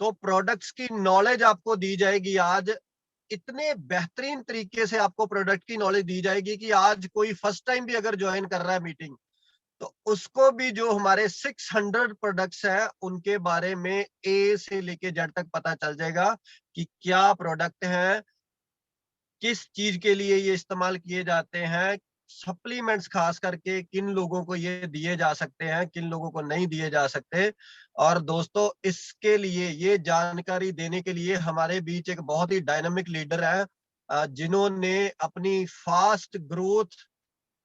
तो प्रोडक्ट्स की नॉलेज आपको दी जाएगी। आज इतने बेहतरीन तरीके से आपको प्रोडक्ट की नॉलेज दी जाएगी कि आज कोई फर्स्ट टाइम भी अगर ज्वाइन कर रहा है मीटिंग, तो उसको भी जो हमारे 600 प्रोडक्ट्स हैं उनके बारे में ए से लेके जेड तक पता चल जाएगा कि क्या प्रोडक्ट है, किस चीज के लिए ये इस्तेमाल किए जाते हैं, सप्लीमेंट्स खास करके किन लोगों को ये दिए जा सकते हैं, किन लोगों को नहीं दिए जा सकते। और दोस्तों, इसके लिए, ये जानकारी देने के लिए हमारे बीच एक बहुत ही डायनामिक लीडर है, जिन्होंने अपनी फास्ट ग्रोथ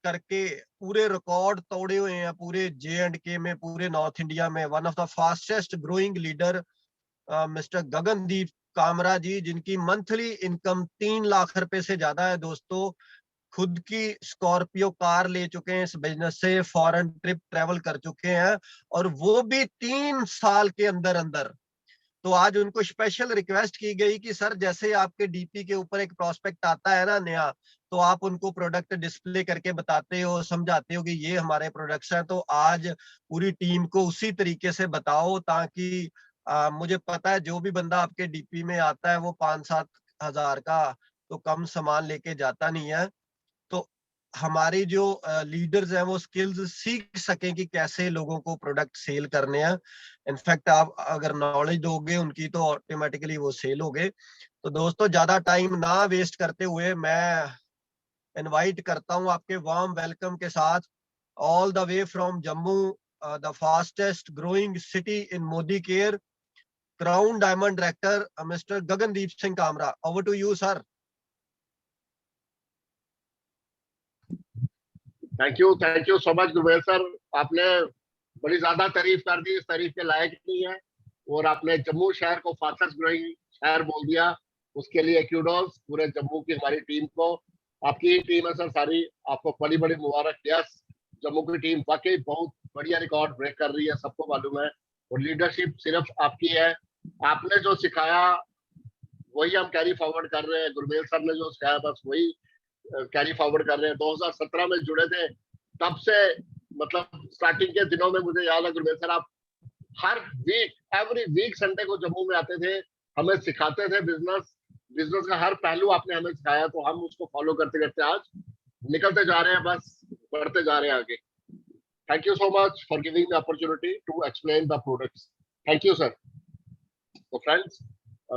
करके पूरे रिकॉर्ड तोड़े हुए हैं, पूरे J&K में, पूरे नॉर्थ इंडिया में। One of the fastest growing leader mister Gagandeep Kamra ji, जिनकी मंथली इनकम 3 लाख रुपए से ज्यादा है दोस्तों। खुद की स्कॉर्पियो कार ले चुके हैं इस बिजनेस से, फॉरेन ट्रिप ट्रेवल कर चुके हैं, और वो भी 3 साल के अंदर अंदर। तो आज उनको स्पेशल रिक्वेस्ट की गई कि सर, जैसे आपके डीपी के ऊपर एक प्रोस्पेक्ट आता है ना नया, तो आप उनको प्रोडक्ट डिस्प्ले करके बताते हो, समझाते हो कि ये हमारे प्रोडक्ट्स हैं। तो आज पूरी टीम को उसी तरीके से बताओ, ताकि मुझे पता है जो भी बंदा आपके डीपी में आता है वो 5-7 हजार का तो कम सामान लेके जाता नहीं है। तो हमारी जो लीडर्स हैं वो स्किल्स सीख सकें कि कैसे लोगों को प्रोडक्ट सेल करने हैं। इनफैक्ट आप अगर नॉलेज दोगे उनकी तो ऑटोमेटिकली वो सेल हो गए। तो दोस्तों, ज्यादा टाइम ना वेस्ट करते हुए मैं इनवाइट करता हूं आपके वार्म वेलकम के साथ, all the way from Jammu, the fastest growing city in Modi care, crown diamond director mister Gagandeep Singh Kamra. Over to you sir. Thank you so much गुरवेल सर। आपने बड़ी ज्यादा तारीफ कर दी, इस तारीफ के लायक नहीं है, और आपने जम्मू शहर को फास्टेस्ट ग्रोइंग शहर बोल दिया, उसके लिए क्यूडोस पूरे जम्मू की हमारी टीम को। आपकी ही टीम है सर सारी, आपको बड़ी बड़ी मुबारक। यस, जम्मू की टीम वाकई बहुत बढ़िया रिकॉर्ड ब्रेक कर रही है, सबको मालूम है, और लीडरशिप सिर्फ आपकी है। आपने जो सिखाया वही हम कैरी फॉरवर्ड कर रहे हैं, गुरमेल सर ने जो सिखाया बस वही कैरी फॉरवर्ड कर रहे हैं। 2017 में जुड़े थे, तब से मतलब स्टार्टिंग के दिनों में मुझे याद है गुरमेल सर, आप हर वीक, एवरी वीक संडे को जम्मू में आते थे, हमें सिखाते थे बिजनेस का हर पहलू आपने हमें सिखाया, तो हम उसको फॉलो करते करते आज निकलते जा रहे हैं, बस बढ़ते जा रहे हैं आगे। Thank you so much for giving the opportunity to explain the products. Thank you sir. तो फ्रेंड्स,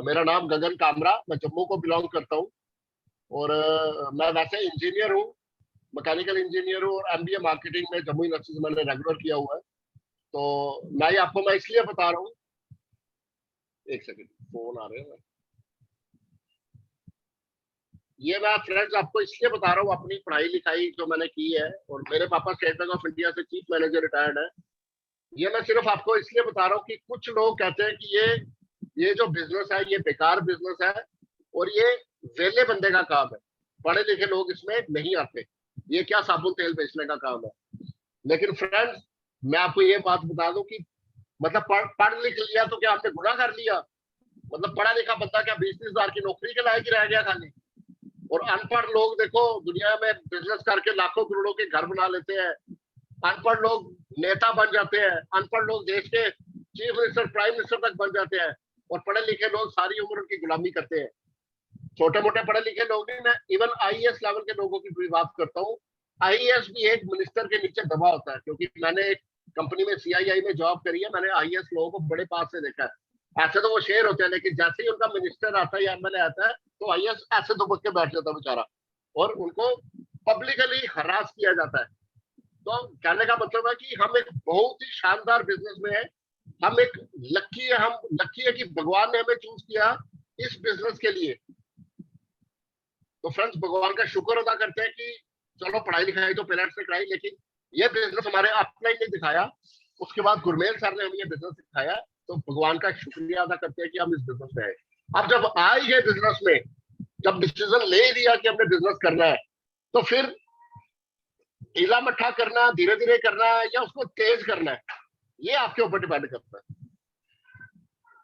मेरा नाम गगन कामरा, मैं जम्मू को बिलोंग करता हूँ, और मैं वैसे इंजीनियर हूँ, मैकेनिकल इंजीनियर हूँ, और एमबीए मार्केटिंग में जम्मू यूनिवर्सिटी से मैंने रेगुलर किया हुआ है। तो मैं इसलिए बता रहा हूँ, एक सेकंड, फोन आ रहे हैं। ये मैं फ्रेंड्स आपको इसलिए बता रहा हूँ, अपनी पढ़ाई लिखाई जो मैंने की है, और मेरे पापा स्टेट बैंक ऑफ इंडिया से चीफ मैनेजर रिटायर्ड है। ये मैं सिर्फ आपको इसलिए बता रहा हूँ कि कुछ लोग कहते हैं कि ये जो बिजनेस है ये बेकार बिजनेस है, और ये वेले बंदे का काम है, पढ़े लिखे लोग इसमें नहीं आते, ये क्या साबुन तेल बेचने का काम है। लेकिन फ्रेंड्स, मैं आपको ये बात बता दूं कि मतलब पढ़ लिख लिया तो क्या आपने गुनाह कर लिया? मतलब पढ़ा लिखा बंदा क्या 20-30 हजार की नौकरी के लायक ही रह गया खाली? और अनपढ़ लोग देखो दुनिया में बिजनेस करके लाखों करोड़ों के घर बना लेते हैं, अनपढ़ लोग नेता बन जाते हैं, अनपढ़ लोग देश के चीफ मिनिस्टर, प्राइम मिनिस्टर तक बन जाते हैं, और पढ़े लिखे लोग सारी उम्र उनकी गुलामी करते हैं। छोटे मोटे पढ़े लिखे लोग नहीं, मैं इवन आईएएस लेवल के लोगों की भी बात करता हूँ। आईएएस भी एक मिनिस्टर के नीचे दबा होता है, क्योंकि मैंने एक कंपनी में सीआईआई में जॉब करी है, मैंने आईएएस लोगों को बड़े पास से देखा है। ऐसे तो वो शेर होते हैं, लेकिन जैसे ही उनका मिनिस्टर आता है या एमएलए आता है, तो आईएएस ऐसे दुबक के बैठ जाता है बेचारा, और उनको पब्लिकली हरास किया जाता है। तो कहने का मतलब है कि हम एक बहुत ही शानदार बिजनेस में है, हम लकी है कि भगवान ने हमें चूज किया इस बिजनेस के लिए। तो फ्रेंड्स, भगवान का शुक्र अदा करते हैं कि चलो पढ़ाई लिखाई तो पेरेंट्स ने कराई, लेकिन ये बिजनेस हमारे अपना ही नहीं दिखाया, उसके बाद गुरमेल सर ने हमें ये बिजनेस सिखाया, तो भगवान का शुक्रिया अदा करते हैं कि हम इस बिजनेस में आए। अब जब आए ये बिजनेस में, जब डिसीजन ले लिया कि हमने बिजनेस करना है, तो फिर ढीला मट्ठा करना, धीरे धीरे करना है, या उसको तेज करना है, ये आपके ऊपर डिपेंड करता है।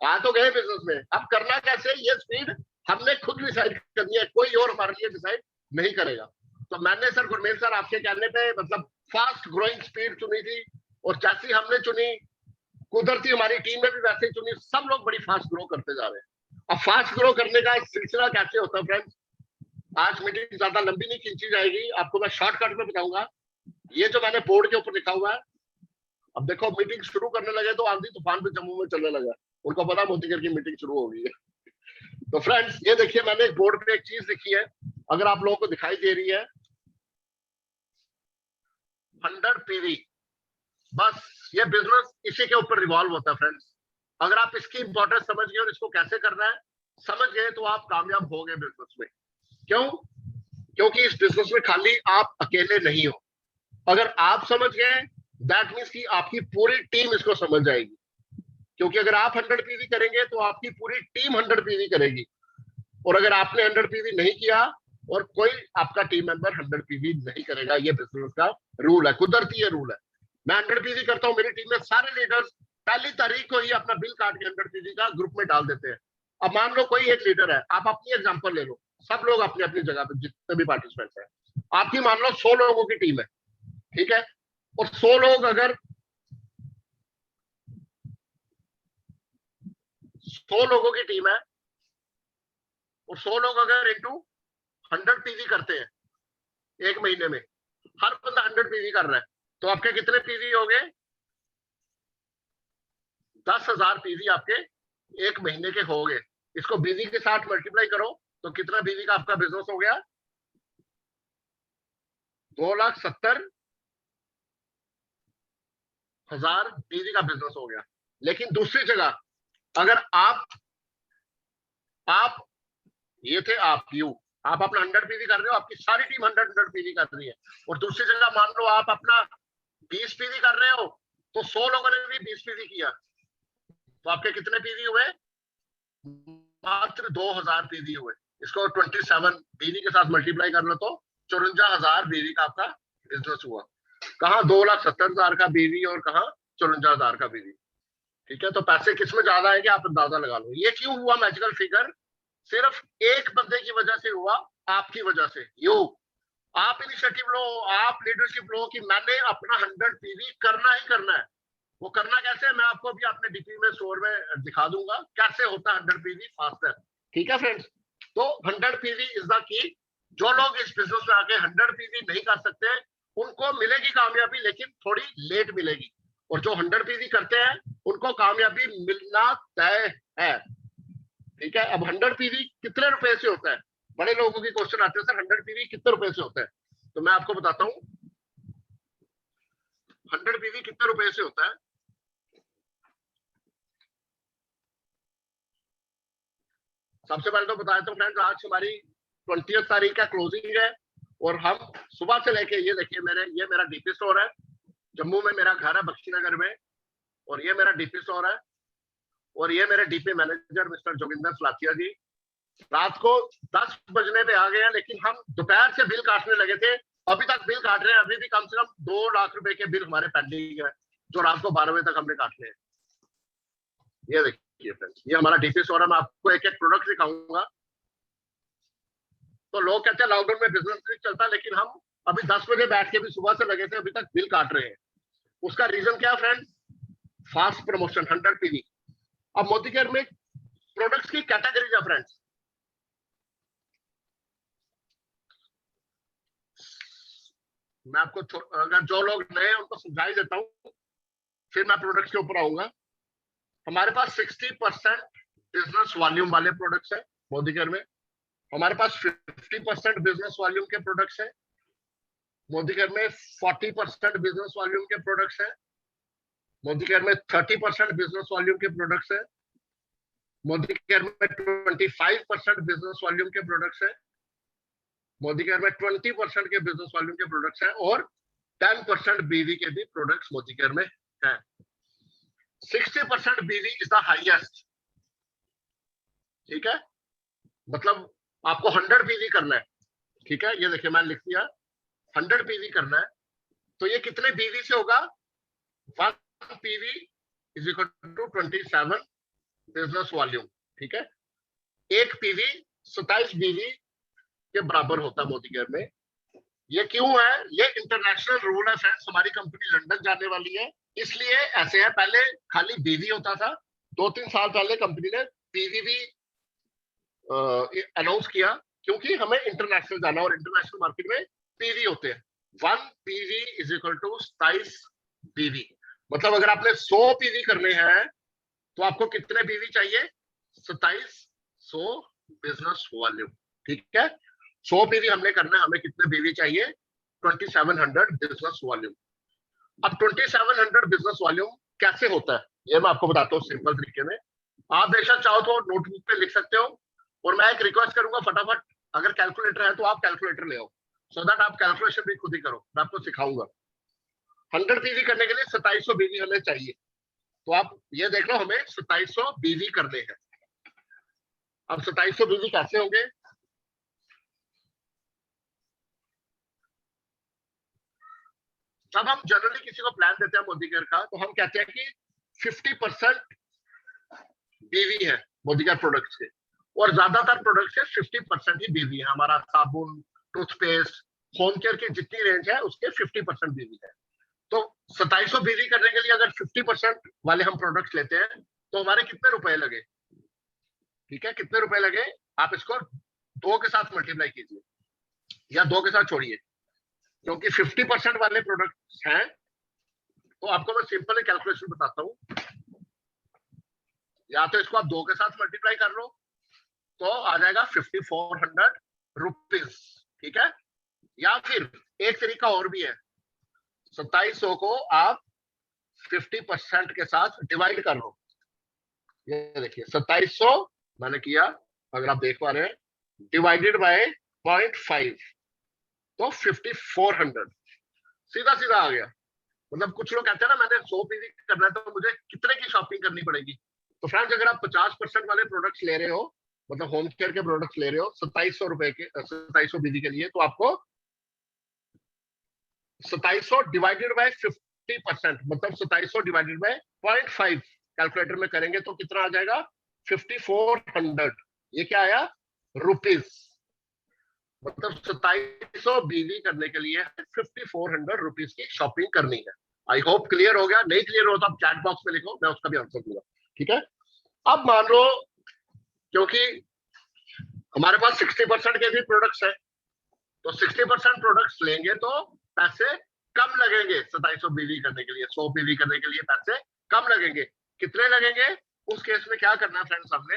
आ तो गए बिजनेस में, अब करना कैसे, ये स्पीड हमने खुद डिसाइड करनी है, कोई और हमारे लिए डिसाइड नहीं करेगा। तो मैंने सर गुरमेल सर आपके कहने पे मतलब फास्ट ग्रोइंग स्पीड चुनी थी, और जैसी हमने चुनी, कुदरती हमारी टीम में भी वैसे ही चुनी, सब लोग बड़ी फास्ट ग्रो करते जा रहे हैं। अब फास्ट ग्रो करने का सिलसिला कैसे होता है फ्रेंड्स, आज मीटिंग ज्यादा लंबी नहीं खींची जाएगी, आपको मैं शॉर्टकट में बताऊंगा। ये जो मैंने बोर्ड के ऊपर लिखा हुआ है, अब देखो मीटिंग शुरू करने लगे तो आंधी तूफान भी जम्मू में चलने लगा, उनको पता मोदीगर की मीटिंग शुरू हो गई है। तो फ्रेंड्स ये देखिए, मैंने एक बोर्ड पे एक चीज लिखी है, अगर आप लोगों को दिखाई दे रही है, 100 पीवी, बस ये बिजनेस इसी के ऊपर रिवॉल्व होता है फ्रेंड्स। अगर आप इसकी इंपॉर्टेंस समझ गए और इसको कैसे करना है समझ गए तो आप कामयाब हो गए बिजनेस में। क्यों? क्योंकि इस बिजनेस में खाली आप अकेले नहीं हो। अगर आप समझ गए दैट मीन्स कि आपकी पूरी टीम इसको समझ जाएगी, क्योंकि अगर आप 100 पीवी करेंगे तो आपकी पूरी टीम 100 पीवी करेगी, और अगर आपने 100 पीवी नहीं किया और कोई आपका टीम मेंबर 100 पीवी नहीं करेगा, ये बिजनेस का रूल है, कुदरती ये रूल है। मैं 100 पीवी करता हूँ, मेरी टीम में सारे लीडर्स पहली तारीख को ही अपना बिल काट के 100 पीवी का ग्रुप में डाल देते हैं। अब मान लो कोई एक लीडर है, आप अपनी एग्जांपल ले लो, सब लोग अपनी अपनी जगह पे जितने भी पार्टिसिपेंट्स हैं, आपकी मान लो 100 लोगों की टीम है, ठीक है, और 100 लोग अगर 100 लोगों की टीम है और 100 लोग अगर इंटू 100 पीवी करते हैं एक महीने में, हर बंदा 100 पीवी कर रहा है, तो आपके कितने पीवी हो गए? 10,000 पीवी आपके एक महीने के हो गए। इसको बीवी के साथ मल्टीप्लाई करो तो कितना बीवी का आपका बिजनेस हो गया? 2,70,000 बीवी का बिजनेस हो गया। लेकिन दूसरी जगह अगर आप ये थे आप अपना 100 पीवी कर रहे हो, आपकी सारी टीम 100 पीवी कर रही है, और दूसरी जगह मान लो आप अपना 20 पीवी कर रहे हो, तो 100 लोगों ने भी 20 पीवी किया, तो आपके कितने पीवी हुए? मात्र 2,000 पीवी हुए। इसको 27 पीवी के साथ मल्टीप्लाई कर लो तो 54,000 बीवी का आपका बिजनेस हुआ। कहाँ 2,70,000 का बीवी और कहाँ 54,000 का बीवी। ठीक है, तो पैसे किसमें ज्यादा है कि आप अंदाजा लगा लो। ये क्यों हुआ मैजिकल फिगर? सिर्फ एक बंदे की वजह से हुआ, आपकी वजह से। आप इनिशिएटिव लो, आप लीडरशिप लो कि मैंने अपना 100 पीवी करना ही करना है। वो करना कैसे है मैं आपको अभी अपने डीपी में स्टोर में दिखा दूंगा कैसे होता है 100 पीवी फास्टर। ठीक है फ्रेंड्स, तो 100 पीवी इज द की। जो लोग इस बिजनेस में आके 100 पीवी नहीं कर सकते उनको मिलेगी कामयाबी, लेकिन थोड़ी लेट मिलेगी, और जो 100 पीवी करते हैं उनको कामयाबी मिलना तय है। ठीक है, अब 100 पीवी कितने रुपए से होता है? बड़े लोगों की क्वेश्चन आते हैं, सर 100 पीवी कितने रुपए से होता है? तो मैं आपको बताता हूं 100 पीवी कितने रुपए से होता है। सबसे पहले तो बताया तो फ्रेंड्स, आज हमारी 20 तारीख का क्लोजिंग है, और हम सुबह से लेके ये देखिए ये मेरा डीपी स्टोर है, जम्मू में मेरा घर है बख्शीनगर में, और ये मेरा डीपी स्टोर है, और ये मेरे DP manager mister Joginder Salathia ji. रात को 10 बजने पे आ गए हैं, लेकिन हम दोपहर से बिल काटने लगे थे, अभी तक बिल काट रहे हैं। अभी भी कम से कम 2 लाख रुपए के बिल हमारे पेंडिंग है, जो रात को 12 बजे तक हमने काटने हैं। ये देखिए फ्रेंड्स, ये हमारा डीपी स्टोर है। मैं आपको एक एक प्रोडक्ट दिखाऊंगा। तो लोग कहते हैं लॉकडाउन में बिजनेस नहीं चलता, लेकिन हम अभी 10 बजे बैठ के भी सुबह से लगे थे, अभी तक बिल काट रहे हैं। उसका रीजन क्या फ्रेंड्स? Fast promotion 100 PV. अब मोदी केयर में प्रोडक्ट्स की कैटेगरीज है फ्रेंड्स। मैं आपको अगर जो लोग नए हैं उनको समझा ही देता हूं, फिर मैं प्रोडक्ट्स के ऊपर आऊंगा। हमारे पास 60% बिजनेस वॉल्यूम वाले प्रोडक्ट्स हैं मोदी केयर में। हमारे पास 50% बिजनेस वॉल्यूम के प्रोडक्ट्स हैं मोदी केयर में। 40% बिजनेस वॉल्यूम के प्रोडक्ट्स हैं मोदी केयर में। 30% बिजनेस वॉल्यूम के प्रोडक्ट्स हैं मोदी केयर में। 25% बिजनेस वॉल्यूम के प्रोडक्ट्स हैं मोदी केयर में। 20% के बिजनेस वॉल्यूम के प्रोडक्ट्स हैं, और 10% बीवी के भी प्रोडक्ट्स मोदी केयर में हैं। 60% बीवी इज द हाईएस्ट। ठीक है, मतलब आपको 100 पीवी करना है। ठीक है, ये देखिए मैंने लिख दिया 100 पीवी करना है, तो ये कितने पीवी से होगा? 1 PV is equal to 27 business volume. ठीक है, एक पीवी 27 बीवी के बराबर होता है मोदी केयर में। ये क्यों है? ये इंटरनेशनल रूल है फ्रेंड्स। हमारी कंपनी लंदन जाने वाली है, इसलिए ऐसे है, पहले खाली बीवी होता था, 2-3 साल पहले कंपनी ने पीवी भी अनाउंस किया, क्योंकि हमें इंटरनेशनल जाना और इंटरनेशनल मार्केट में पीवी होते हैं। 1 पीवी इज इक्वल टू 27 बीवी। मतलब अगर आपने 100 पीवी करने हैं तो आपको कितने पीवी चाहिए? 2700 बिजनेस वॉल्यूम। ठीक है, 100 पीवी हमने करना है, हमें कितने पीवी चाहिए? 2700 बिजनेस वॉल्यूम। अब 2700 बिजनेस वॉल्यूम कैसे होता है ये मैं आपको बताता हूँ सिंपल तरीके में। आप बेशक चाहो तो नोटबुक पे लिख सकते हो, और मैं एक रिक्वेस्ट करूंगा, फटाफट अगर कैलकुलेटर है तो आप कैलकुलेटर ले आओ, सो दैट आप कैलकुलेशन भी खुद ही करो, मैं आपको सिखाऊंगा। 100 बीवी करने के लिए 2700 बीवी हमें चाहिए, तो आप ये देख लो, हमें 2700 बीवी करने हैं। अब 2700 बीवी कैसे होंगे? जब हम जनरली किसी को प्लान देते हैं मोदी केयर का, तो हम कहते हैं कि 50% बीवी है मोदी केयर प्रोडक्ट्स के, और ज्यादातर प्रोडक्ट्स के 50% ही बीवी है। हमारा साबुन, टूथपेस्ट, होम केयर की जितनी रेंज है उसके 50% बीवी है। तो 2700 बीवी करने के लिए अगर 50% वाले हम प्रोडक्ट्स लेते हैं तो हमारे कितने रुपए लगे? ठीक है, कितने रुपए लगे? आप इसको 2 के साथ मल्टीप्लाई कीजिए, या 2 के साथ छोड़िए, क्योंकि 50% वाले प्रोडक्ट्स हैं। तो आपको मैं सिंपल कैलकुलेशन बताता हूँ, या तो इसको आप 2 के साथ मल्टीप्लाई कर लो तो आ जाएगा 5400 रुपीज। ठीक है, या फिर एक तरीका और भी है, 2700 को आप 50% के साथ डिवाइड कर लो। ये देखिए 2700 मैंने किया, अगर आप देख पा रहे हैं, डिवाइडेड बाय 0.5, तो 5400 सीधा सीधा आ गया। मतलब कुछ लोग कहते हैं ना, मैंने 100 पीवी करना है तो मुझे कितने की शॉपिंग करनी पड़ेगी? तो फ्रेंड्स, अगर आप 50% वाले प्रोडक्ट्स ले रहे हो, मतलब होम केयर के प्रोडक्ट्स ले रहे हो 2700 रुपए के, 2700 बीवी के लिए, तो आपको 2700 डिवाइडेड बाय 50%, मतलब 2700 डिवाइडेड बाय 0.5 कैलकुलेटर में करेंगे तो कितना आ जाएगा? 5400। ये क्या आया? रुपीज। मतलब 2700 बीवी करने के लिए 5400 रुपीज की शॉपिंग करनी है। आई होप क्लियर हो गया। नहीं क्लियर हो तो आप चैट बॉक्स में लिखो, मैं उसका भी आंसर दूंगा। ठीक है, अब मान लो क्योंकि हमारे पास 60% के भी प्रोडक्ट्स है, तो 60% प्रोडक्ट्स लेंगे तो पैसे कम लगेंगे। 2700 बीवी करने के लिए, 100 बीवी करने के लिए पैसे कम लगेंगे। कितने लगेंगे? उस केस में क्या करना है फ्रेंड्स, हमने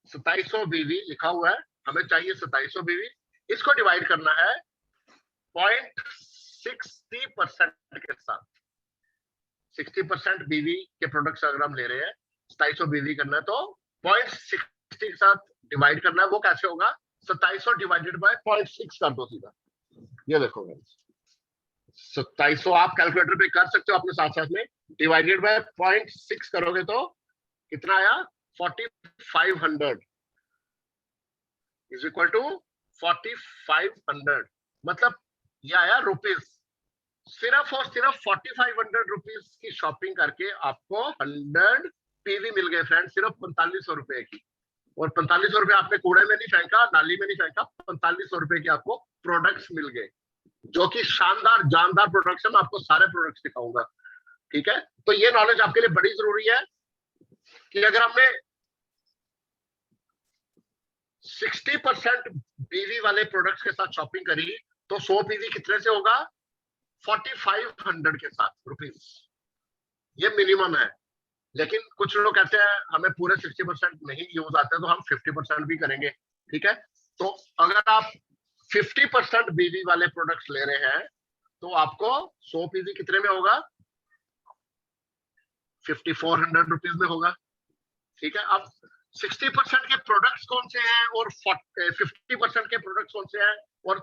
2700 बीवी लिखा हुआ है, हमें चाहिए 2700 बीवी, इसको डिवाइड करना है 0.60% के साथ। 60% बीवी के प्रोडक्ट्स अगर हम ले रहे हैं, 2700 बीवी करना है, तो 0.60 के साथ डिवाइड करना है। वो कैसे होगा? 2700 डिवाइडेड बाय 0.6 कर दो सीधा। ये देखो 2700 आप कैलकुलेटर पे कर सकते हो अपने साथ साथ में, डिवाइडेड बाय 0.6 करोगे तो कितना आया? 4500 इज इक्वल टू 4500, मतलब ये आया रुपीज। सिर्फ और सिर्फ 4500 रुपीज की शॉपिंग करके आपको 100 पीवी मिल गए फ्रेंड, सिर्फ 4500 रुपए की। और 4500 रुपए आपने कूड़े में नहीं फेंका, नाली में नहीं फेंका, 4500 रुपए के आपको प्रोडक्ट्स मिल गए, जो कि शानदार जानदार प्रोडक्ट्स है। मैं आपको सारे प्रोडक्ट्स दिखाऊंगा। ठीक है, तो ये नॉलेज आपके लिए बड़ी जरूरी है कि अगर हमने 60% बीवी वाले प्रोडक्ट्स के साथ शॉपिंग करी तो 100 पीवी कितने से होगा? 4500 के साथ रुपीज। ये मिनिमम है, लेकिन कुछ लोग कहते हैं हमें पूरे 60% नहीं यूज आते तो हम 50% भी करेंगे। ठीक है, तो अगर आप 50% बीवी वाले प्रोडक्ट्स ले रहे हैं तो आपको 100 पीवी कितने में होगा? 5400 रुपीज में होगा। ठीक है, अब 60% के प्रोडक्ट्स कौन से हैं और 50% के प्रोडक्ट्स कौन से हैं और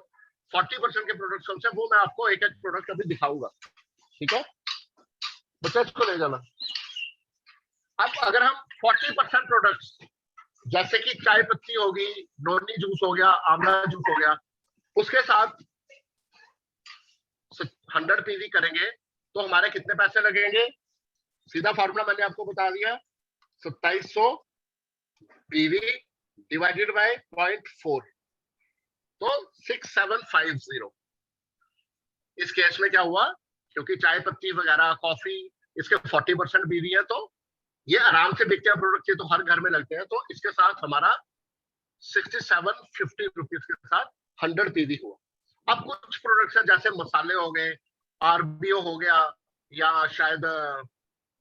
40% के प्रोडक्ट्स कौन से हैं, वो मैं आपको एक एक प्रोडक्ट अभी दिखाऊंगा। ठीक है, बच्चा इसको ले जाना। अब अगर हम 40% प्रोडक्ट्स जैसे कि चाय पत्ती होगी, नोनी जूस हो गया, आंवला जूस हो गया, उसके साथ 100 पीवी करेंगे तो हमारे कितने पैसे लगेंगे? सीधा फॉर्मूला मैंने आपको बता दिया, 2700 पीवी डिवाइडेड बाय 0.4, तो 6750। इस केस में क्या हुआ? क्योंकि चाय पत्ती वगैरह, कॉफी, इसके 40% बीवी है, तो ये आराम से बिकते हैं प्रोडक्ट, ये तो हर घर में लगते हैं। तो इसके साथ हमारा 6750 रुपीज के साथ 100 पीवी हुआ। अब कुछ प्रोडक्ट्स हैं जैसे मसाले हो गए, आरबीओ हो गया, या शायद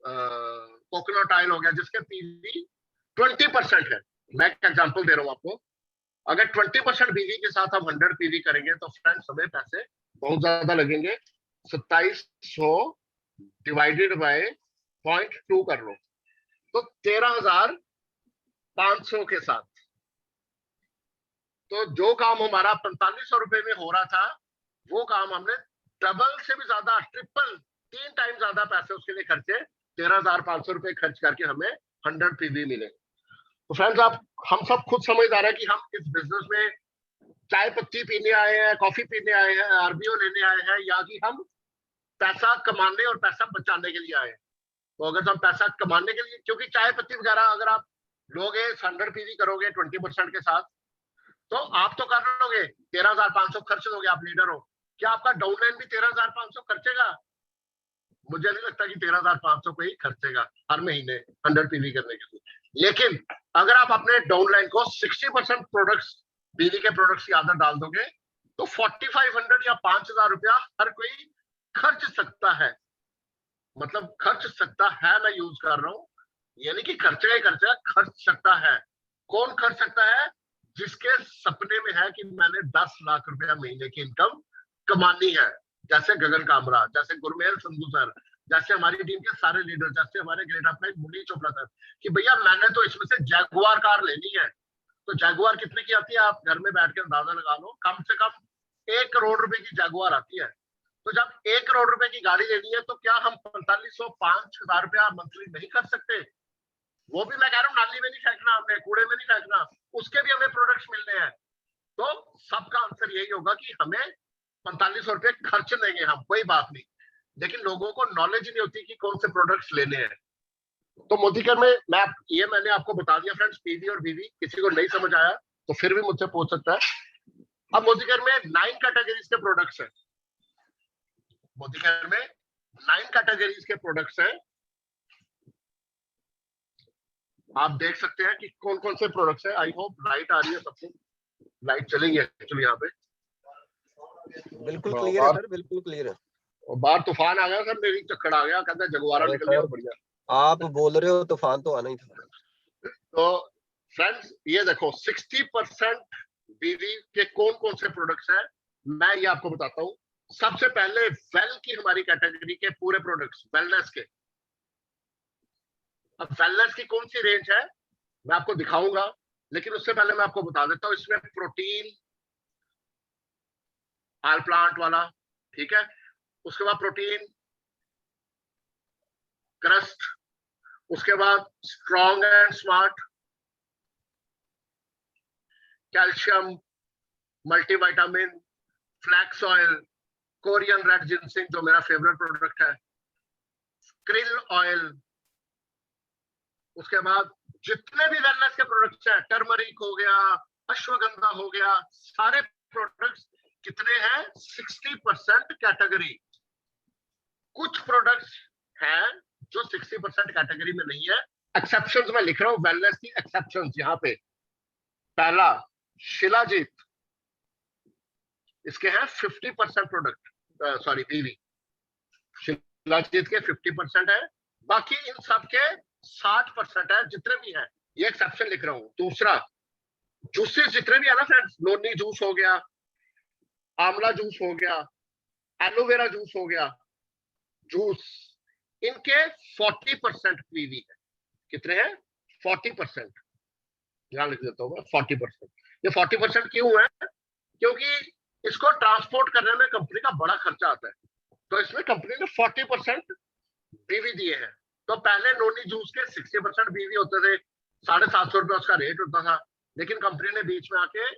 कोकोनट ऑयल हो गया, जिसके पीवी 20% है। मैं एक एग्जांपल दे रहा हूं आपको। अगर 20% बीवी के साथ हम 100 पीवी करेंगे तो फ्रेंड्स हमें पैसे बहुत ज्यादा लगेंगे। 2700 डिवाइडेड बाय 0.2 कर लो, तो 13,500 के साथ। तो जो काम हमारा 4500 रुपए में हो रहा था, वो काम हमने डबल से भी ज्यादा, ट्रिपल, 3 टाइम ज्यादा पैसे उसके लिए खर्चे, 13,500 रुपए खर्च करके हमें 100 पीवी मिले। तो फ्रेंड्स, आप हम सब खुद समझदार है कि हम इस बिजनेस में चाय पत्ती पीने आए हैं, कॉफी पीने आए हैं, आरबीओ लेने आए हैं, या कि हम पैसा कमाने और पैसा बचाने के लिए आए हैं। तो अगर हम पैसा कमाने के लिए, क्योंकि चाय पत्ती वगैरह अगर आप लोगे 100 पीवी करोगे 20% के साथ, तो आप तो कर लोगे, 13,500 खर्च दोगे, आप लीडर हो, क्या आपका डाउनलाइन भी 13,500 खर्चेगा? मुझे नहीं लगता कि 13,500 को ही खर्चेगा हर महीने 100 पीवी करने के लिए। लेकिन अगर आप अपने डाउनलाइन को 60% प्रोडक्ट्स, बीवी के प्रोडक्ट्स की आदत डाल दोगे, तो 4,500 या 5,000 रुपया हर कोई खर्च सकता है। मतलब खर्च सकता है, मैं यूज कर रहा हूं, यानी कि खर्चेगा ही खर्चेगा, खर्च सकता है। कौन खर्च सकता है? जिसके सपने में है कि मैंने 10 लाख रुपया महीने की इनकम कमानी है, जैसे गगन कामरा, जैसे गुरमेल संधू सर, जैसे हमारी टीम के सारे लीडर, जैसे हमारे ग्रेट अपने मुनीष चोपड़ा सर, कि भैया मैंने तो इसमें से जैगुआर कार लेनी है। तो जैगुआर कितने की आती है? आप घर में बैठ के अंदाजा लगा लो, कम से कम 1 करोड़ रुपए की जैगुआर आती है। तो जब 1 करोड़ रुपए की गाड़ी लेनी है, तो क्या हम 4500 5,000 रुपया मंथली नहीं कर सकते? वो भी मैं कह रहा हूँ, नाली में नहीं फेंकना, हमने कूड़े में नहीं फेंकना, उसके भी हमें प्रोडक्ट्स मिलने हैं। तो सबका आंसर यही होगा कि हमें 4500 रुपए खर्च देंगे हम, कोई बात नहीं। लेकिन लोगों को नॉलेज नहीं होती कि कौन से प्रोडक्ट्स लेने हैं। तो मोतीकर में मैंने आपको बता दिया फ्रेंड्स, पीवी और बीवी। किसी को नहीं समझ आया तो फिर भी मुझसे पूछ सकता है। अब मोतीकर में 9 कैटेगरीज के प्रोडक्ट्स हैं। मोतीकर में 9 कैटेगरीज के प्रोडक्ट्स हैं। आप देख सकते हैं कि कौन कौन से प्रोडक्ट्स हैं। आई होप लाइट आ रही है सबको, लाइट चलेंगे एक्चुअली यहाँ पे। बिल्कुल क्लियर है सर, बिल्कुल क्लियर है। और बाहर तूफान आ गया सर, मेरी चक्कर आ गया, कहते हैं जगवारा निकल गया। बढ़िया, आप बोल रहे हो तूफान तो आना ही था। तो फ्रेंड्स ये देखो, 60% बीवी के कौन कौन से प्रोडक्ट्स हैं, मैं ये आपको बताता हूँ। सबसे पहले वेल की हमारी कैटेगरी के पूरे प्रोडक्ट्स, वेलनेस के। अब वेलनेस की कौन सी रेंज है मैं आपको दिखाऊंगा, लेकिन उससे पहले मैं आपको बता देता हूँ, इसमें प्रोटीन, आल प्लांट वाला, ठीक है, उसके बाद प्रोटीन क्रस्ट, उसके बाद strong and smart, calcium, multivitamin, flax oil, Korean red ginseng जो मेरा फेवरेट प्रोडक्ट है, क्रिल ऑयल, उसके बाद जितने भी वेलनेस के प्रोडक्ट्स हैं, टर्मरिक हो गया, अश्वगंधा हो गया, सारे प्रोडक्ट्स कितने हैं? 60% कैटेगरी। कुछ प्रोडक्ट्स हैं जो 60% कैटेगरी में नहीं है। एक्सेप्शंस मैं लिख रहा हूं, वेलनेस की एक्सेप्शंस यहां पे। पहला शिलाजीत, इसके हैं 50% प्रोडक्ट, सॉरी बीवी, शिलाजीत के 50% है, बाकी इन सब के 60% है, जितने भी हैं, ये एक्सेप्शन लिख रहा हूं। दूसरा, जूसेस जितने भी है ना फ्रेंड्स, नोनी जूस हो गया, आंवला जूस हो गया, एलोवेरा जूस हो गया, जूस, इनके 40% पीवी है। कितने हैं? 40%। यहां लिख देता हूं 40%। ये 40% क्यों है? क्योंकि इसको ट्रांसपोर्ट करने में कंपनी का बड़ा खर्चा आता है, तो इसमें कंपनी ने 40% बीवी दिए हैं। तो पहले नोनी जूस के 60% बीवी होते थे, 750 रुपये उसका रेट होता था, लेकिन कंपनी ने बीच में आके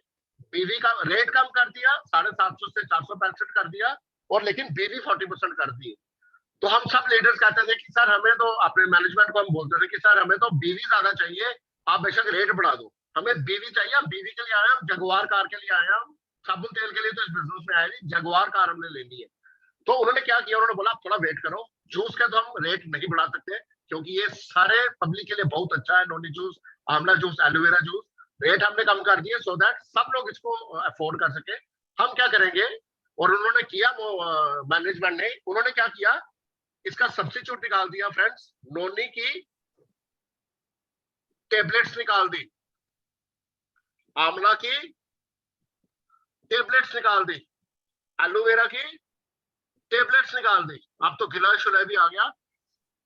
बीवी का रेट कम कर दिया, 750 से 465 कर दिया, और लेकिन बीवी 40% कर दी। तो हम सब लीडर्स कहते थे कि सर हमें तो, अपने मैनेजमेंट को हम बोलते थे कि सर हमें तो बीवी ज्यादा चाहिए, आप बेशक रेट बढ़ा दो, हमें बीवी चाहिए। हम बीवी के लिए आए, हम जगुआर कार के लिए आए, हम साबुन तेल के लिए तो इस बिजनेस में आए नहीं, जगुआर कार हमने लेनी है। तो उन्होंने क्या किया, उन्होंने बोला आप थोड़ा वेट करो, जूस का तो हम रेट नहीं बढ़ा सकते क्योंकि ये सारे पब्लिक के लिए बहुत अच्छा है, नोनी जूस, आंवला जूस, एलोवेरा जूस, रेट हमने कम कर दिए सो दैट सब लोग इसको अफोर्ड कर सके। हम क्या करेंगे, और उन्होंने किया, वो मैनेजमेंट ने, उन्होंने क्या किया, इसका सब्स्टिट्यूट निकाल दिया फ्रेंड्स, नोनी की टेबलेट्स निकाल दी, आंवला की टेबलेट्स निकाल दी, एलोवेरा की टेबलेट्स निकाल दी। अब तो गिला शुला भी आ गया,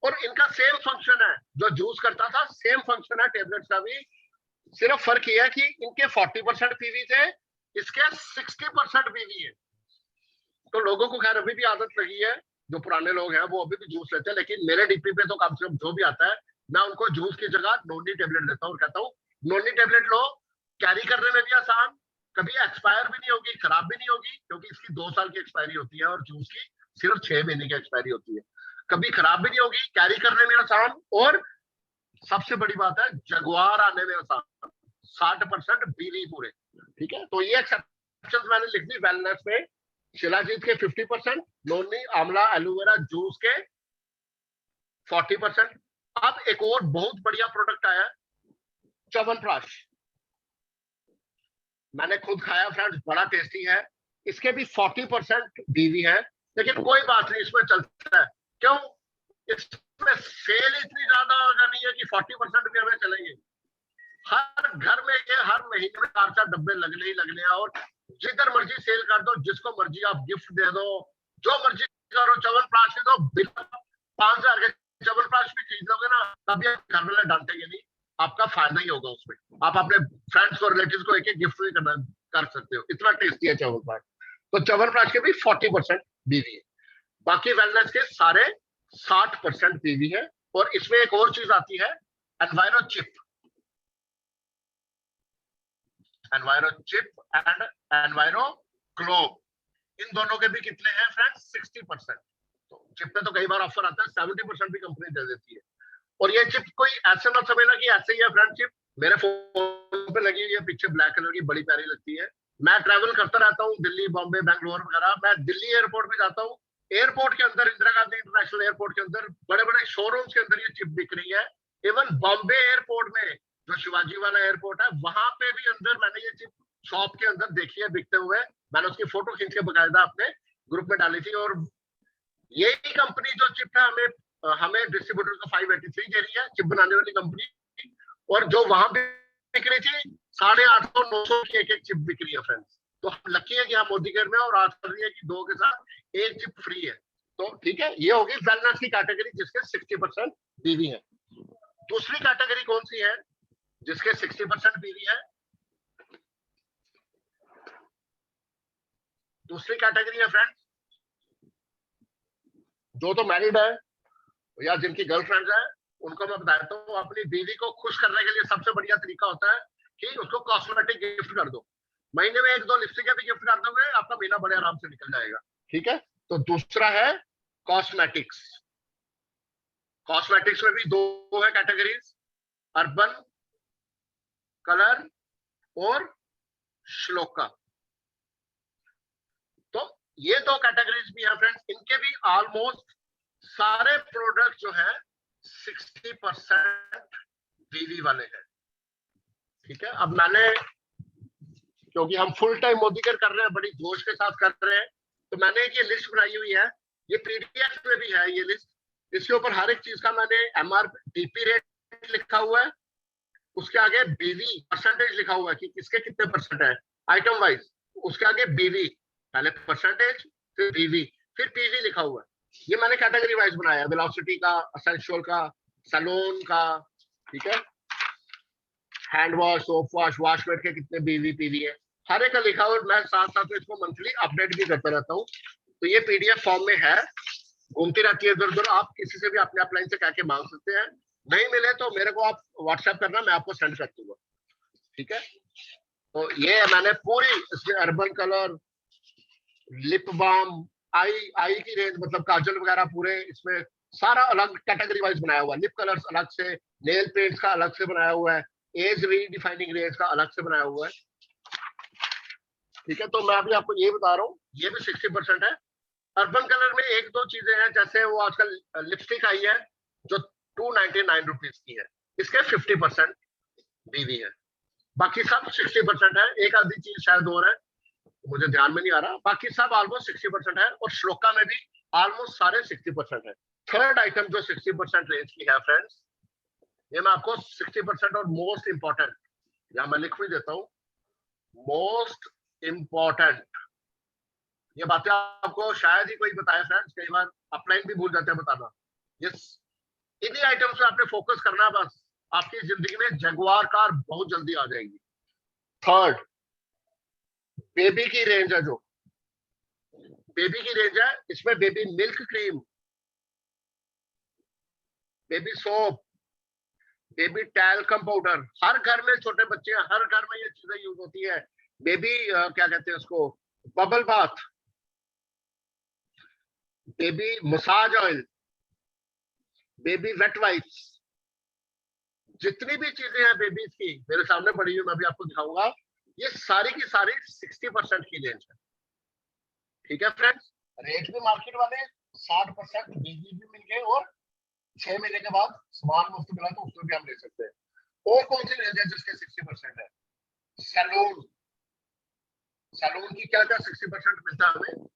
और इनका सेम फंक्शन है, जो जूस करता था सेम फंक्शन है टेबलेट्स का भी, सिर्फ फर्क यह है कि इनके 40% पीवी थे, इसके 60% पीवी है। तो लोगों को खैर अभी भी आदत लगी है, जो पुराने लोग हैं वो अभी भी जूस लेते हैं, लेकिन मेरे डीपी पे तो कम से कम जो भी आता है, मैं उनको जूस की जगह नोनी टेबलेट देता हूँ और कहता हूँ नोनी टेबलेट लो, कैरी करने में भी आसान, कभी एक्सपायर भी नहीं होगी, खराब भी नहीं होगी, क्योंकि इसकी 2 साल की एक्सपायरी होती है और जूस की सिर्फ 6 महीने की एक्सपायरी होती है, कभी खराब भी नहीं होगी, कैरी करने में आसान, और सबसे बड़ी बात है जगुआर आने में आसान, 60% बीवी पूरे। ठीक है, तो ये एक्सेप्शन मैंने लिख दी वेलनेस में, शिलाजीत के 50%, नोनी, आंवला, एलोवेरा जूस के 40%। अब एक और बहुत बढ़िया प्रोडक्ट आया, च्यवनप्राश, मैंने खुद खाया फ्रेंड्स, बड़ा टेस्टी है, इसके भी 40% बीवी है, लेकिन कोई बात नहीं, इसमें चलता है, क्यों, इसमें सेल इतनी ज्यादा नहीं है कि 40% भी हमें चलेंगे। हर घर में ये हर महीने में 4-4 डब्बे लगने ही लगने हैं, और जिधर मर्जी सेल कर दो, जिसको मर्जी आप गिफ्ट दे दो, जो मर्जी करो, च्यवनप्राश दो, बिना 5,000 के च्यवनप्राश भी खरीद लोगे ना, तभी आप घर वाले डांटेंगे नहीं, आपका फायदा ही होगा उसमें, आप अपने फ्रेंड्स और रिलेटिव्स को एक एक गिफ्ट भी कर सकते हो, इतना टेस्टी है च्यवनप्राश। तो च्यवनप्राश के भी 40% बीवी है, बाकी वेलनेस के सारे 60% बीवी है। और इसमें एक और चीज आती है, Enviro Chip, Enviro Chip and Enviro Globe, इन दोनों के भी कितने हैं फ्रेंड्स, 60%। तो चिप पे तो कई बार ऑफर आता है, 70% भी कंपनी दे देती है। और ये चिप कोई ऐसे मत समझना कि ऐसे ही है फ्रेंड, चिप मेरे फोन पे लगी हुई है, पीछे ब्लैक कलर की, बड़ी प्यारी लगती है। मैं ट्रैवल करता रहता हूँ दिल्ली, बॉम्बे, बैंगलोर वगैरह, मैं दिल्ली एयरपोर्ट पे जाता हूँ, एयरपोर्ट के अंदर, इंदिरा गांधी इंटरनेशनल एयरपोर्ट के अंदर, बड़े बड़े शोरूम्स के अंदर ये चिप बिक रही है। इवन बॉम्बे एयरपोर्ट में, जो शिवाजी वाला एयरपोर्ट है, वहां पे भी अंदर मैंने ये चिप शॉप के अंदर देखी है बिकते हुए, मैंने उसकी फोटो खींच के बकायदा अपने ग्रुप में डाली थी। और यही कंपनी जो चिप है हमें डिस्ट्रीब्यूटर को 583 दे रही है, चिप बनाने वाली कंपनी, और जो वहां पे बिक रही थी 850-900 की एक चिप बिक रही है फ्रेंड्स। तो हम लकी है कि हम मोदी केयर में, और आज कर रही है कि 2 के साथ 1 चिप फ्री है। तो ठीक है, ये होगी वेलनेस की कैटेगरी जिसके 60% बीवी है। दूसरी कैटेगरी कौन सी है जिसके 60% बीवी है? दूसरी कैटेगरी है फ्रेंड्स, जो तो मैरिड है या जिनकी गर्लफ्रेंड है, उनको मैं बताता हूँ, अपनी बीवी को खुश करने के लिए सबसे बढ़िया तरीका होता है कि उसको कॉस्मेटिक गिफ्ट कर दो। महीने में 1-2 लिपस्टिक भी गिफ्ट कर दोगे, आपका महीना बड़े आराम से निकल जाएगा। ठीक है, तो दूसरा है कॉस्मेटिक्स। कॉस्मेटिक्स में भी 2 है कैटेगरीज, अर्बन कलर और श्लोका। तो ये 2 कैटेगरीज भी है फ्रेंड्स, इनके भी ऑलमोस्ट सारे प्रोडक्ट जो है 60% बीवी वाले हैं। ठीक है, अब मैंने, क्योंकि हम फुल टाइम मोदी केयर कर रहे हैं, बड़ी जोश के साथ कर रहे हैं, तो मैंने एक ये लिस्ट बनाई हुई है, ये पीडीएफ में भी है ये लिस्ट, इसके ऊपर हर एक चीज का मैंने एमआरपी रेट लिखा हुआ है, उसके आगे बीवी परसेंटेज लिखा हुआ है कि किसके कितने परसेंट है आइटम वाइज, उसके आगे बीवी, पहले परसेंटेज, फिर बीवी, फिर पीवी लिखा हुआ है। ये मैंने कैटेगरी वाइज बनाया, वेलोसिटी का, एसेंशियल का, सैलून का, ठीक है, हैंड वॉश, सोप वॉश, वॉशमेट के कितने बीवी पीवी है, हर एक का लिखा हुआ। मैं साथ साथ में इसको मंथली अपडेट भी करता रहता हूँ। तो ये पीडीएफ फॉर्म में है, घूमती रहती है इधर उधर, आप किसी से भी अपने अपलाइन से कह के मांग सकते हैं, नहीं मिले तो मेरे को आप व्हाट्सएप करना, मैं आपको सेंड कर दूंगा। ठीक है, तो ये मैंने पूरी इसमें अर्बन कलर, लिप बाम, आई की रेंज, मतलब काजल वगैरह, पूरे इसमें सारा अलग कैटेगरी वाइज बनाया हुआ है। लिप कलर्स अलग से, नेल पेंट्स का अलग से बनाया हुआ है, एज रीडिफाइनिंग रेंज का अलग से बनाया हुआ है। ठीक है, तो मैं अभी आपको ये बता रहा हूँ, ये भी 60% है। अर्बन कलर में एक दो चीजें हैं, जैसे वो आजकल लिपस्टिक आई है जो 299 रुपीज की है, इसके 50% बीवी है, बाकी सब 60% है। एक आधी चीज शायद और है, मुझे ध्यान में नहीं आ रहा, बाकी सब ऑलमोस्ट 60% है। और श्लोका में भी ऑलमोस्ट सारे 60% है। थर्ड आइटम जो 60% रेंज की है फ्रेंड्स, ये मैं आपको 60% और मोस्ट इंपॉर्टेंट, या मैं लिख भी देता हूं, मोस्ट इंपॉर्टेंट, ये बातें आपको शायद ही कोई बताए फ्रेंड्स, कई बार अपलाइन भी भूल जाते हैं बताना। ये इन्हीं आइटम्स पे आपने फोकस करना है, बस आपकी जिंदगी में जगुआर कार बहुत जल्दी आ जाएगी। थर्ड, बेबी की रेंज है, जो बेबी की रेंज है, इसमें baby milk cream, baby soap, baby talcum powder, हर घर में छोटे बच्चे हैं, हर घर में ये चीजें यूज होती है। बेबी क्या कहते हैं उसको, bubble bath, baby massage oil, baby wet wipes, जितनी भी चीजें हैं बेबीज की मेरे सामने पड़ी हुई, मैं भी आपको दिखाऊंगा, ये सारी की सारी 60% की रेंज है। ठीक है फ्रेंड्स, रेट भी मार्केट वाले 60%, बीवी भी मिल गए, और 6 महीने के बाद सामान मुफ्त मिला तो उसमें भी हम ले सकते हैं। और कौन सी रेंज है जिसके 60% है? सैलून, सैलून की क्या क्या 60% मिलता है हमें?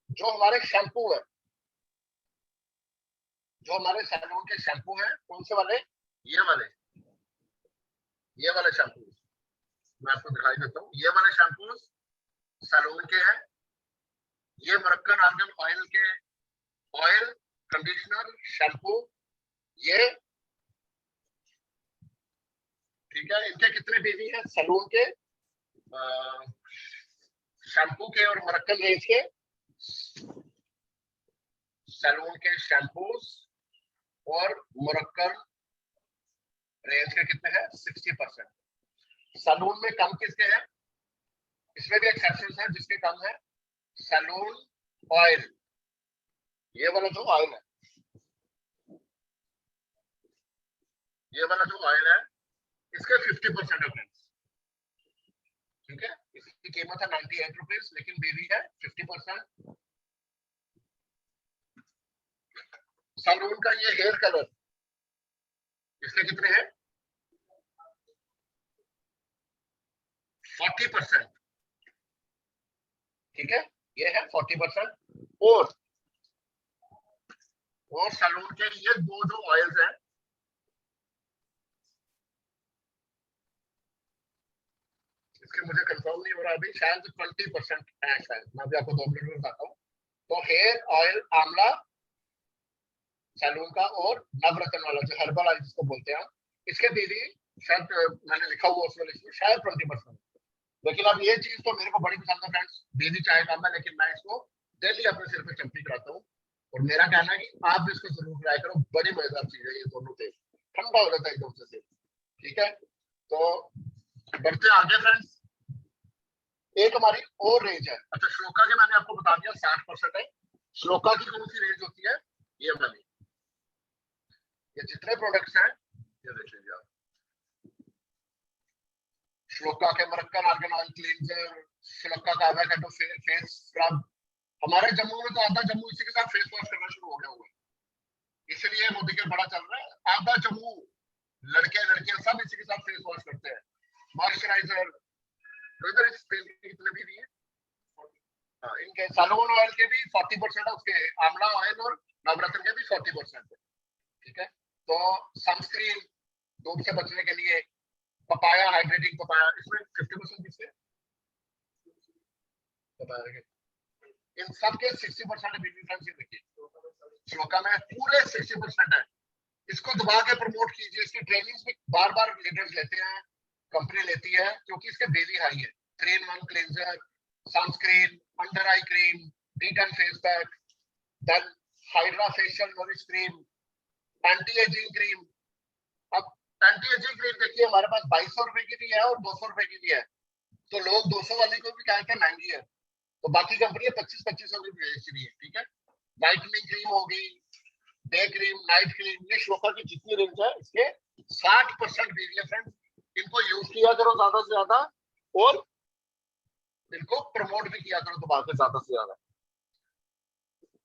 जो हमारे शैम्पू है, जो हमारे सैलून के शैम्पू हैं, कौन से वाले? ये वाले शैम्पू मैं आपको दिखाई देता हूँ। ये वाले शैम्पू सैलून के हैं। ये मरक्कन आर्गन ऑयल के ऑयल, कंडीशनर, शैम्पू, ये ठीक है। इनके कितने बीवी हैं सैलून के, शैम्पू के और मरक्कन रेंज के? सैलून के शैम्पूज और मुरक्कन रेंज के कितने हैं? 60%। सैलून में कम किसके हैं? इसमें भी एक्सेप्शंस हैं जिसके कम है। सैलून ऑयल, ये वाला जो ऑयल है, ये वाला जो ऑयल है, इसके 50% है फ्रेंड्स। ठीक है, इसकी कीमत है 98 रुपीज, लेकिन बेबी है 50%। सैलून का ये हेयर कलर, इसके कितने हैं? 40%। ठीक है, ये है 40%। और सैलून के ये दो जो ऑयल्स हैं, इसके मुझे कंफर्म नहीं हो रहा अभी, शायद 20% है, शायद मैं अभी आपको 2 मिनट में बताता हूँ। तो हेयर ऑयल आंवला सैलून का, और नवरत्न वाला जो हर्बल ऑयल जिसको बोलते हैं, इसके बीवी शायद मैंने लिखा हुआ उसमें लिस्ट में शायद 20%। लेकिन अब ये चीज तो मेरे को बड़ी पसंद है फ्रेंड्स, बीवी चाहे कम है, लेकिन मैं इसको डेली अपने सिर पे चंपी कराता हूँ। और मेरा कहना है कि आप भी इसको जरूर ट्राई करो, बड़ी मजेदार चीज है ये दोनों तेल, ठंडा हो जाता है एकदम से। ठीक है, तो बढ़ते आगे फ्रेंड्स। एक हमारी और रेंज है। अच्छा, श्लोका के मैंने आपको बता दिया 60% है। श्लोका की कौन सी रेंज होती है? ये वाली, ये जितने प्रोडक्ट्स हैं ये देख लीजिए आप। श्लोका के मरक्कन आर्गन ऑयल क्लींजर, श्लोका का एवोकाडो फेस स्क्रब। हमारे जम्मू में तो आधा जम्मू इसी के साथ फेस वॉश करना शुरू हो गया हुआ है, इसलिए मोदी के बड़ा चल रहा है। आधा जम्मू लड़के लड़कियां सब इसी के साथ फेस वॉश करते हैं। मॉइस्चराइजर, तो इधर इस तेल के कितने भी है? हाँ, इनके सैलून ऑयल के भी 40% है, उसके आंवला ऑयल और नवरत्न के भी 40% है। ठीक है, तो सनस्क्रीन, धूप से बचने के लिए, पपाया हाइड्रेटिंग पपाया, इसमें 50% किससे? पपाया के। इन सब के 60% ब्यूटी फ्रेंड्स, ये देखिए श्लोका में पूरे 60% है। इसको दबा के प्रमोट कीजिए। इसकी ट्रेनिंग्स भी बार बार लीडर्स लेते हैं, कंपनी लेती है, क्योंकि इसके बेबी हाई है। 3-in-1 cleanser, sunscreen, under eye cream, D10 face pack, then hydra facial nourish cream, anti ageing cream. अब एंटी एजिंग क्रीम देखिए हमारे पास 2200 रुपए की भी है और 200 रुपए की भी है, तो लोग 200 वाली को भी कहते हैं महंगी है, तो बाकी कंपनी 2500 की बेच रही है। ठीक है, वाइटनिंग क्रीम हो गई, डे क्रीम, नाइट क्रीम, ये श्लोका की जितनी रेंज है इसके 60% बीवी है फ्रेंड्स। इनको यूज किया करो ज्यादा से ज्यादा, और इनको प्रमोट भी किया करो दबा के ज्यादा से ज्यादा।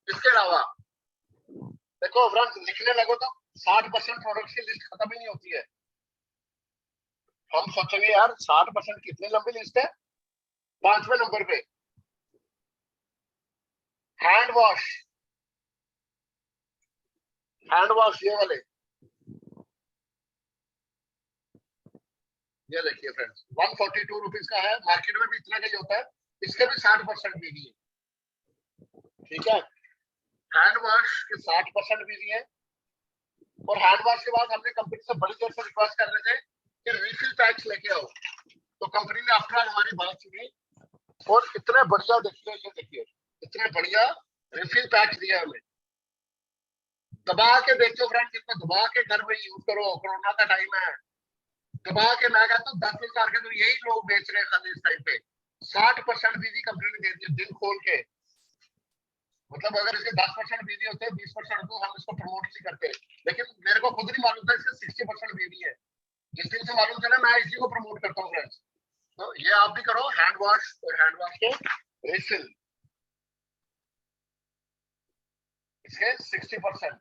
इसके अलावा देखो फ्रेंड्स, लिखने लगो तो 60% प्रोडक्ट्स की लिस्ट खत्म ही नहीं होती है। हम सोचेंगे यार 60% कितनी लंबी लिस्ट है। 5वें नंबर पे हैंड वॉश, हैंड वॉश ये वाले, ये देखिए फ्रेंड्स 142 रुपीज का है, मार्केट में भी इतना का ही होता है, इसके भी 60% बिकी है। ठीक है, हैंड वॉश के 60% बिकी है। और हैंड वॉश के बाद हमने कंपनी से बड़ी देर से रिक्वेस्ट कर रहे थे कि रिफिल पैक्स लेके आओ, तो कंपनी ने आफ्टर ऑल हमारी बात सुनी और इतने बढ़िया, देखिए ये देखिए इतने बढ़िया रिफिल पैक्स दिया हमें। दबा के देखो फ्रेंड्स, इसको दबा के घर में यूज करो, कोरोना का टाइम है। दबा के मैं कहता हूँ 10 हजार के तो यही लोग बेच रहे हैं खाली इस टाइम पे। 60% बीवी कंपनी ने दे दी दिल खोल के। मतलब अगर इसके 10% बीवी होते, 20% तो हम इसको प्रमोट नहीं करते, लेकिन मेरे को खुद नहीं मालूम था इसके 60% बीवी है। जिस दिन से मालूम चला मैं इसी को प्रमोट करता हूँ फ्रेंड्स। तो ये आप भी करो, हैंड वॉश और हैंड वॉश के रिफिल इसके 60%।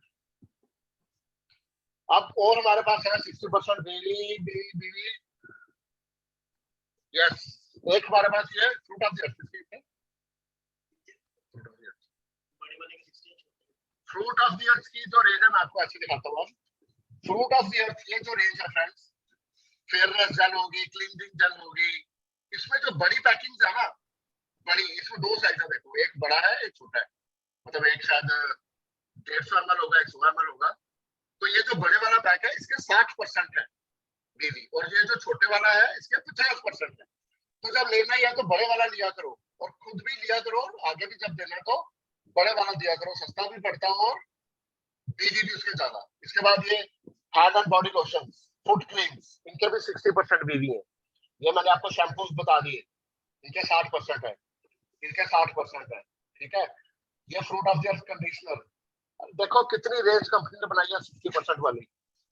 अब और हमारे पास है 60% बीवी बीवी बीवी। यस, एक हमारे पास ये fruit of the earth, fruit of the earth की जो रेंज है मैं आपको अच्छी दिखाता हूँ। फ्रूट ऑफ द अर्थ ये जो रेंज है फ्रेंड्स, फेयरनेस जेल होगी, क्लींजिंग जेल होगी, इसमें जो बड़ी पैकिंग है ना, बड़ी, इसमें 2 साइज है देखो, एक बड़ा है एक छोटा है। मतलब एक शायद 150 ml होगा, 100 ml होगा। तो ये जो बड़े वाला पैक है इसके 60% है बीवी, और ये जो छोटे वाला है इसके 50% है। तो जब लेना ही है तो बड़े वाला लिया करो, और खुद भी लिया करो, आगे भी जब देना तो बड़े वाला दिया करो, सस्ता भी पड़ता है और बीवी भी उसके ज्यादा। इसके बाद ये hand and body lotion, foot creams, इनके भी 60% बीवी है। ये मैंने आपको शैम्पूज बता दिए, इनके 60% है, इनके 60% है। ठीक है, ये fruit of the earth conditioner, देखो कितनी रेंज कंपनी ने बनाई है 60% वाली।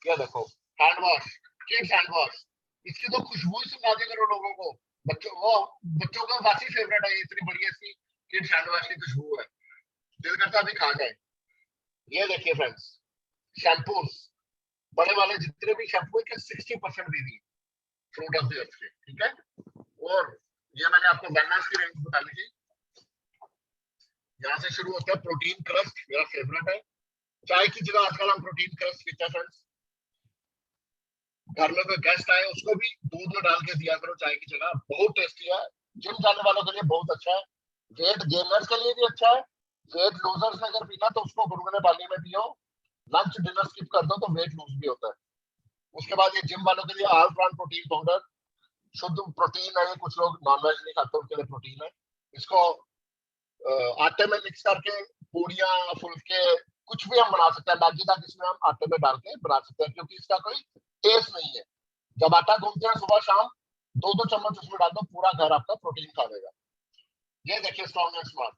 ये देखो hand wash, kids hand wash, इसकी तो खुशबू ही सुना दी करो लोगों को। बच्चों का वाकई फेवरेट है, इतनी बढ़िया इसकी किड्स हैंड वॉश की खुशबू है, दिल करता भी खा जाए। ये देखिए फ्रेंड्स शैम्पूज, बड़े वाले जितने भी शैम्पू के 60% भी दी फ्रूट ऑफ द अर्थ के। ठीक है, और ये मैंने आपको वेलनेस की रेंज बता दी थी। यहाँ से शुरू होता है प्रोटीन क्रस्ट, मेरा फेवरेट है। चाय की जगह आजकल हम प्रोटीन क्रस्ट पीते हैं फ्रेंड्स। घर में कोई गेस्ट आए उसको भी दूध में डाल के दिया करो चाय की जगह, बहुत टेस्टी है। जिम जाने वालों के लिए बहुत अच्छा है, वेट गेनर्स के लिए भी अच्छा है। वेट लूजर्स ने अगर पीना तो उसको गुनगुने पानी में पियो, लंच डिनर स्किप कर दो तो वेट लूज भी होता है। उसके बाद ये जिम वालों के लिए ऑल प्लांट प्रोटीन पाउडर, शुद्ध प्रोटीन है। कुछ लोग नॉनवेज नहीं खाते, उनके लिए प्रोटीन है। इसको आटे में मिक्स करके पूड़ियां, फुलके, कुछ भी हम बना सकते हैं। मैगी तक इसमें हम आटे में डाल के बना सकते हैं, क्योंकि इसका कोई टेस्ट नहीं है। जब आटा गूंथते हैं सुबह शाम 2-2 चम्मच उसमें डाल दो, पूरा घर आपका प्रोटीन खा लेगा। ये देखिए स्ट्रॉन्ग एंड स्मार्ट,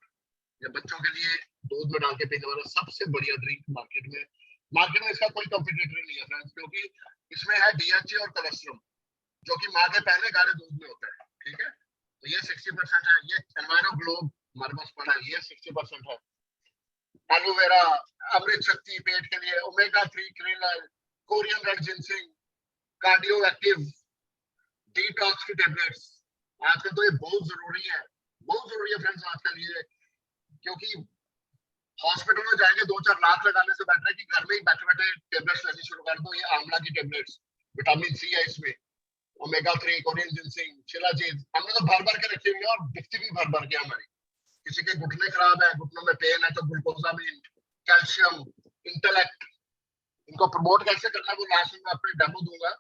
ये बच्चों के लिए दूध में डाल के पीने वाला सबसे बढ़िया ड्रिंक मार्केट में। मार्केट में इसका कोई कॉम्पिटिटर नहीं है फ्रेंड्स, क्योंकि इसमें है डीएचए और कोलेस्ट्रॉल, जो कि माँ के पहले गाढ़े दूध में होता है। ठीक है, तो ये 60% है। ये एनवायरो ग्लोब हमारे पास पड़ा है, ये 60% है। एलोवेरा, अमृत शक्ति पेट के लिए, omega 3 cranial, Korean red ginseng, cardio active, detox की टेबलेट्स। आजकल तो ये बहुत जरूरी है, बहुत जरूरी है फ्रेंड्स आजकल ये, क्योंकि हॉस्पिटल में जाएंगे 2-4 लाख लगाने से बेटर है कि घर में ही बैठे बैठे टेबलेट्स लेनी शुरू कर दो। ये आंवला की टेबलेट्स, विटामिन सी है इसमें, ओमेगा 3, कोरियन जिनसिंग, शिलाजीत, हमने तो भर भर के रखी हुई है और दिखती भी भर भर के हमारी। किसी के घुटने खराब है, घुटनों में पेन है, तो ग्लूकोसामिन, कैल्शियम, इंटेलेक्ट, इनको प्रमोट कैसे करना है वो लास्ट में अपने डेमो दूंगा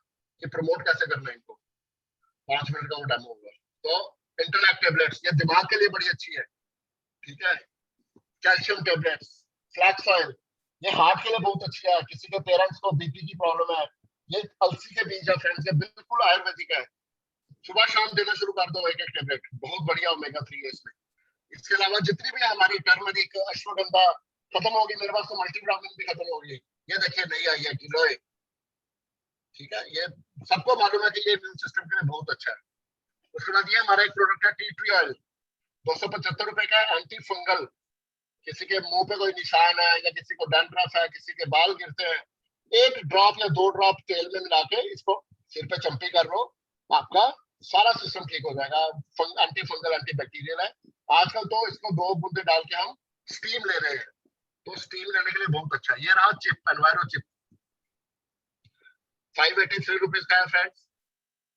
कि प्रमोट कैसे करना है इनको, 5 मिनट का वो डेमो होगा। तो इंटेलेक्ट टेबलेट्स ये दिमाग के लिए बड़ी अच्छी है। ठीक है, कैल्शियम टेबलेट्स, फ्लैक्स ऑयल, ये हार्ट के लिए बहुत अच्छी है। किसी के पेरेंट्स को बीपी की प्रॉब्लम है, ये अलसी के बीज है फ्रेंड्स, ये बिल्कुल आयुर्वेदिक है। सुबह शाम देना शुरू कर दो एक एक टेबलेट, बहुत बढ़िया ओमेगा 3 है इसमें। इसके अलावा जितनी भी हमारी टर्मरिक, अश्वगंधा खत्म होगी, मेरे पास तो मल्टीविटामिन भी खत्म होगी। ये देखिए नहीं आई है गिलोय। ठीक है, ये सबको मालूम है कि ये इम्यून सिस्टम के लिए बहुत अच्छा है। उसके बाद ये हमारा एक प्रोडक्ट है टी ट्री ऑयल, 275 रुपए का, एंटी फंगल। किसी के मुंह पे कोई निशान है या किसी को डैंड्रफ है, किसी के बाल गिरते हैं, 1 ड्रॉप या 2 ड्रॉप तेल में मिला के इसको सिर पे चम्पी कर लो, आपका सारा सिस्टम ठीक हो जाएगा। एंटी फंगल एंटी बैक्टीरियल है। आजकल तो इसको 2 बूंदे डाल के हम स्टीम ले रहे हैं, तो स्टीम लेने के लिए बहुत अच्छा है। ये रहा चिप, एनवायरो चिप, 583 रुपीज का है फ्रेंड्स।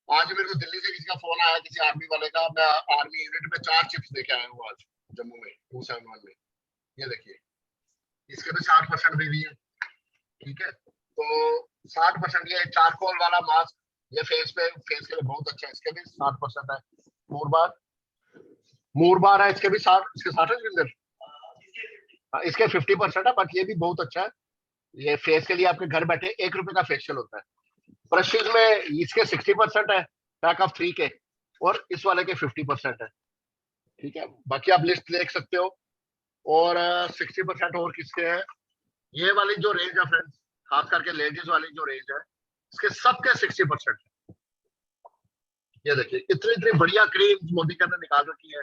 आज मेरे को दिल्ली से किसी का फोन आया, किसी आर्मी वाले का, मैं आर्मी यूनिट में 4 चिप्स लेके आया हूँ आज जम्मू में 271 में। ये देखिए, इसके भी 60% बीवी है, ठीक है। तो 60% ये चारकोल वाला मास्क, ये फेस के लिए बहुत अच्छा है, इसके भी 60% है। मूरबार है, इसके भी 60, इसके 60 है जिंदर, इसके 50% है, बट ये भी बहुत अच्छा है। ये फेस के लिए आपके घर बैठे 1 रुपए का फेशियल होता है। ब्रशेज में इसके 60% है पैक ऑफ 3 के, और इस वाले के 50% है, ठीक है। बाकी आप लिस्ट देख सकते हो। और 60% और किसके है, ये वाली जो रेंज है फ्रेंड्स, खास करके लेडीज वाली जो रेंज है, इसके सबके 60% है। ये देखिए, इतनी इतनी बढ़िया क्रीम मोदी ने निकाल रखी है।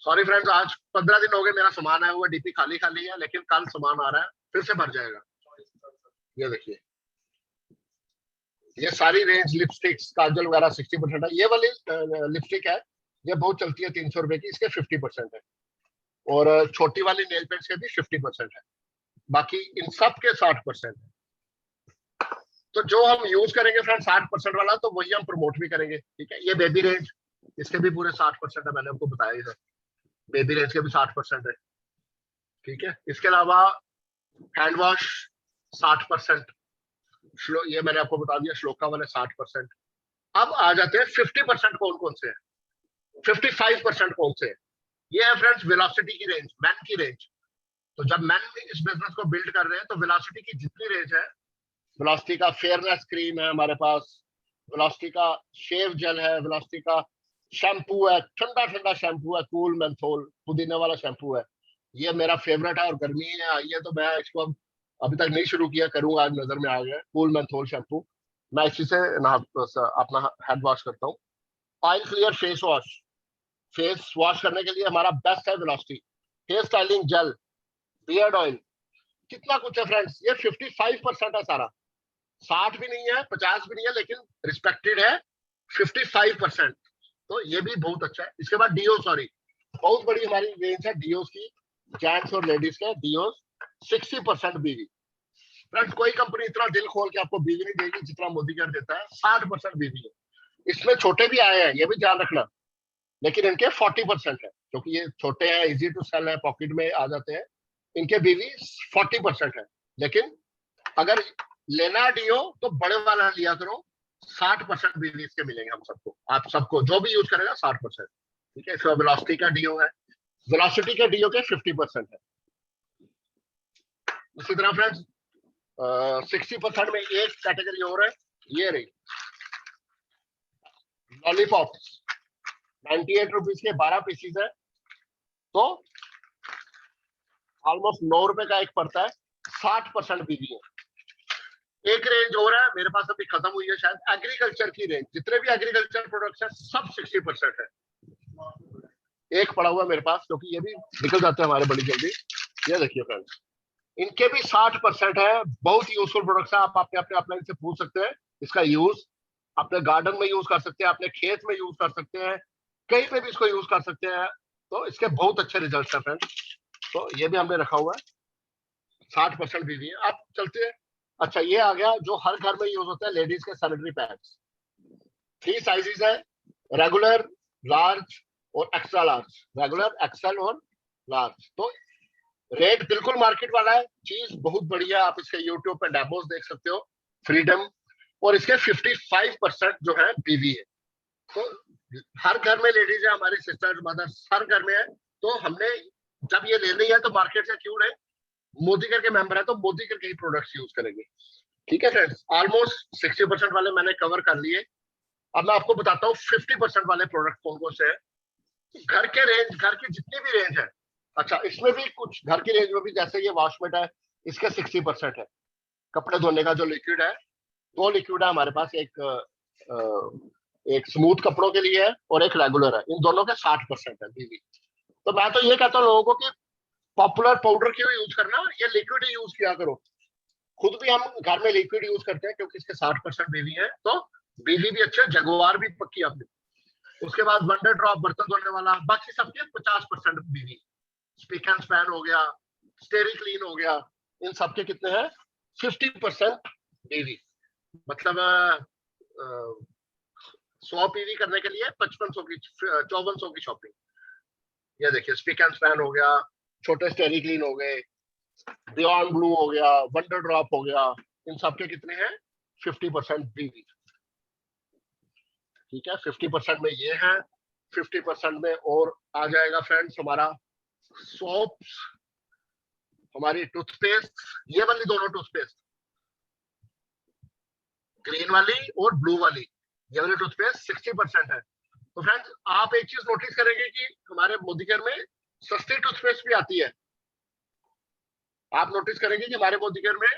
सॉरी फ्रेंड्स, आज 15 दिन हो गए मेरा सामान आया हुआ, डीपी खाली खाली है, लेकिन कल सामान आ रहा है, फिर से भर जाएगा। ये देखिए, ये सारी रेंज लिपस्टिक्स, काजल वगैरह 60% है। ये वाली लिपस्टिक है, ये बहुत चलती है, 300 रुपए की, इसके 50% है। और छोटी वाली नेल पेंट्स के भी 50% है। बाकी इन सब के 60% है। तो जो हम यूज करेंगे फ्रेंड 60% वाला, तो वही हम प्रमोट भी करेंगे, ठीक है। ये बेबी रेंज, इसके भी पूरे 60% है, मैंने आपको बताया था। बेबी रेंज के भी 60% है, ठीक है। इसके अलावा हैंड वॉश 60%, ये मैंने आपको बता दिया, श्लोका वाले 60%। अब आ जाते हैं 50% कौन कौन से हैं, 55% कौन से हैं। ये है फ्रेंड्स वेलोसिटी की रेंज, मैन की रेंज। तो जब मैन इस बिजनेस को बिल्ड कर रहे हैं, तो वेलोसिटी की जितनी रेंज है, वेलोसिटी का फेयरनेस क्रीम है हमारे पास, वेलोसिटी का शेव जेल है, वेलोसिटी का शैम्पू है, ठंडा ठंडा शैम्पू है, कूल मेंथोल पुदीना वाला शैम्पू है। ये मेरा फेवरेट है, और गर्मी है आई है, तो मैं इसको अभी तक नहीं शुरू किया, करूंगा, आज नजर में आ गया कूल मेंथोल शैम्पू। मैं इसी से अपना हेड वॉश करता हूँ। Oil clear face wash, face wash करने के लिए हमारा बेस्ट है velocity. Hair styling gel, beard oil, कितना कुछ है फ्रेंड्स। ये 55% है सारा, 60 भी नहीं है, 50 भी नहीं है, लेकिन रिस्पेक्टेड है 55%। तो ये भी बहुत अच्छा है। इसके बाद डीओ, सॉरी, बहुत बड़ी हमारी रेंज है डीओस की, जेंट्स और लेडीज के डीओस 60% बीवी। फ्रेंड्स, कोई कंपनी इतना दिल खोल के आपको बीवी नहीं देगी जितना मोदी केयर देता है, 60% बीवी है। इसमें छोटे भी आए हैं, ये भी ध्यान रखना, लेकिन इनके 40% है, क्योंकि ये छोटे हैं, इजी टू सेल है, पॉकेट में आ जाते हैं। इनके बीवी 40% है, लेकिन अगर लेना डीओ तो बड़े वाला लिया करो, 60% बीवी इसके मिलेंगे हम सबको, आप सबको जो भी यूज करेगा 60%, ठीक है। इसका वेलोसिटी का डीओ है, वेलोसिटी के डीओ के 50% है। इसी तरह फ्रेंड्स 60% में एक कैटेगरी और है, ये रही लॉलीपॉप्स, 98 रुपीज के 12 पीसीज है, तो ऑलमोस्ट 9 रुपए का एक पड़ता है, 60% बीवी है। एक रेंज और है मेरे पास, अभी खत्म हुई है शायद, एग्रीकल्चर की रेंज, जितने भी एग्रीकल्चर प्रोडक्ट्स हैं सब 60% है। एक पड़ा हुआ है मेरे पास, क्योंकि ये भी निकल जाते हैं हमारे बड़ी जल्दी। ये देखिए फ्रेंड्स, इनके भी 60% है। बहुत यूजफुल प्रोडक्ट्स है, आप अपने अपने से पूछ सकते हैं। इसका यूज अपने गार्डन में यूज कर सकते हैं, अपने खेत में यूज कर सकते हैं, कहीं पे भी इसको यूज कर सकते हैं। तो इसके बहुत अच्छे रिजल्ट है फ्रेंड्स। तो ये भी हमने रखा हुआ है, 60% बीवी है। आप चलते हैं, अच्छा ये आ गया जो हर घर में यूज होता है, लेडीज के सैनिटरी पैड्स। 3 साइजेस है, रेगुलर, लार्ज और एक्स्ट्रा लार्ज। रेगुलर, एक्सेल और लार्ज। तो रेट बिल्कुल मार्केट वाला है, चीज बहुत बढ़िया। आप इसके यूट्यूब पे डेमोस देख सकते हो, फ्रीडम। और इसके 55% जो है बीवी है। तो हर घर में लेडीज है, हमारी सिस्टर्स, मदर्स, हर घर में है। तो हमने जब ये लेनी है तो मार्केट से क्यों नहीं, मोदी केयर के मेंबर है तो मोदी केयर के ही प्रोडक्ट्स यूज करेंगे, ठीक है फ्रेंड्स। ऑलमोस्ट 60% वाले मैंने कवर कर लिए। अब मैं आपको बताता हूँ 50% वाले प्रोडक्ट कौन कौन से हैं। घर के रेंज, घर की जितनी भी रेंज है, अच्छा इसमें भी कुछ घर की रेंज में भी, जैसे ये वॉशमेट है, इसके 60% है। कपड़े धोने का जो लिक्विड है, 2 लिक्विड है हमारे पास, एक स्मूथ कपड़ों के लिए है और एक रेगुलर है। इन दोनों के 60% है बीवी, तो मैं तो ये कहता हूँ लोगों को कि पॉपुलर पाउडर क्यों यूज करना, ये लिक्विड ही यूज किया करो। खुद भी हम घर में लिक्विड यूज करते हैं क्योंकि इसके 60% बीवी है, तो बीवी भी अच्छे, जगुआर भी पक्की आपने। उसके बाद वंडर ड्रॉप बर्तन धोने वाला, बाकी सबके 50% बीवी। स्पीक एंड स्पैन हो गया, स्टेरी क्लीन हो गया, इन सबके कितने हैं 50% बीवी। मतलब 100 पीवी करने के लिए 5500 की 5400 की शॉपिंग। ये देखिए स्पीक एंड स्पैन हो गया, छोटे स्टेरी क्लीन हो गए, बियॉन्ड ब्लू हो गया, वंडर ड्रॉप हो गया, इन सबके कितने हैं 50% बीवी। ठीक है, 50% में ये है, 50% में और आ जाएगा फ्रेंड्स हमारा सोप्स, हमारी टूथपेस्ट, ये वाली दोनों टूथपेस्ट, ग्रीन वाली और ब्लू वाली, ये वाली टूथपेस्ट 60% है। तो फ्रेंड्स आप एक चीज नोटिस करेंगे कि हमारे मोदी केयर में सस्ती टूथपेस्ट भी आती है। आप नोटिस करेंगे कि हमारे मोदी केयर में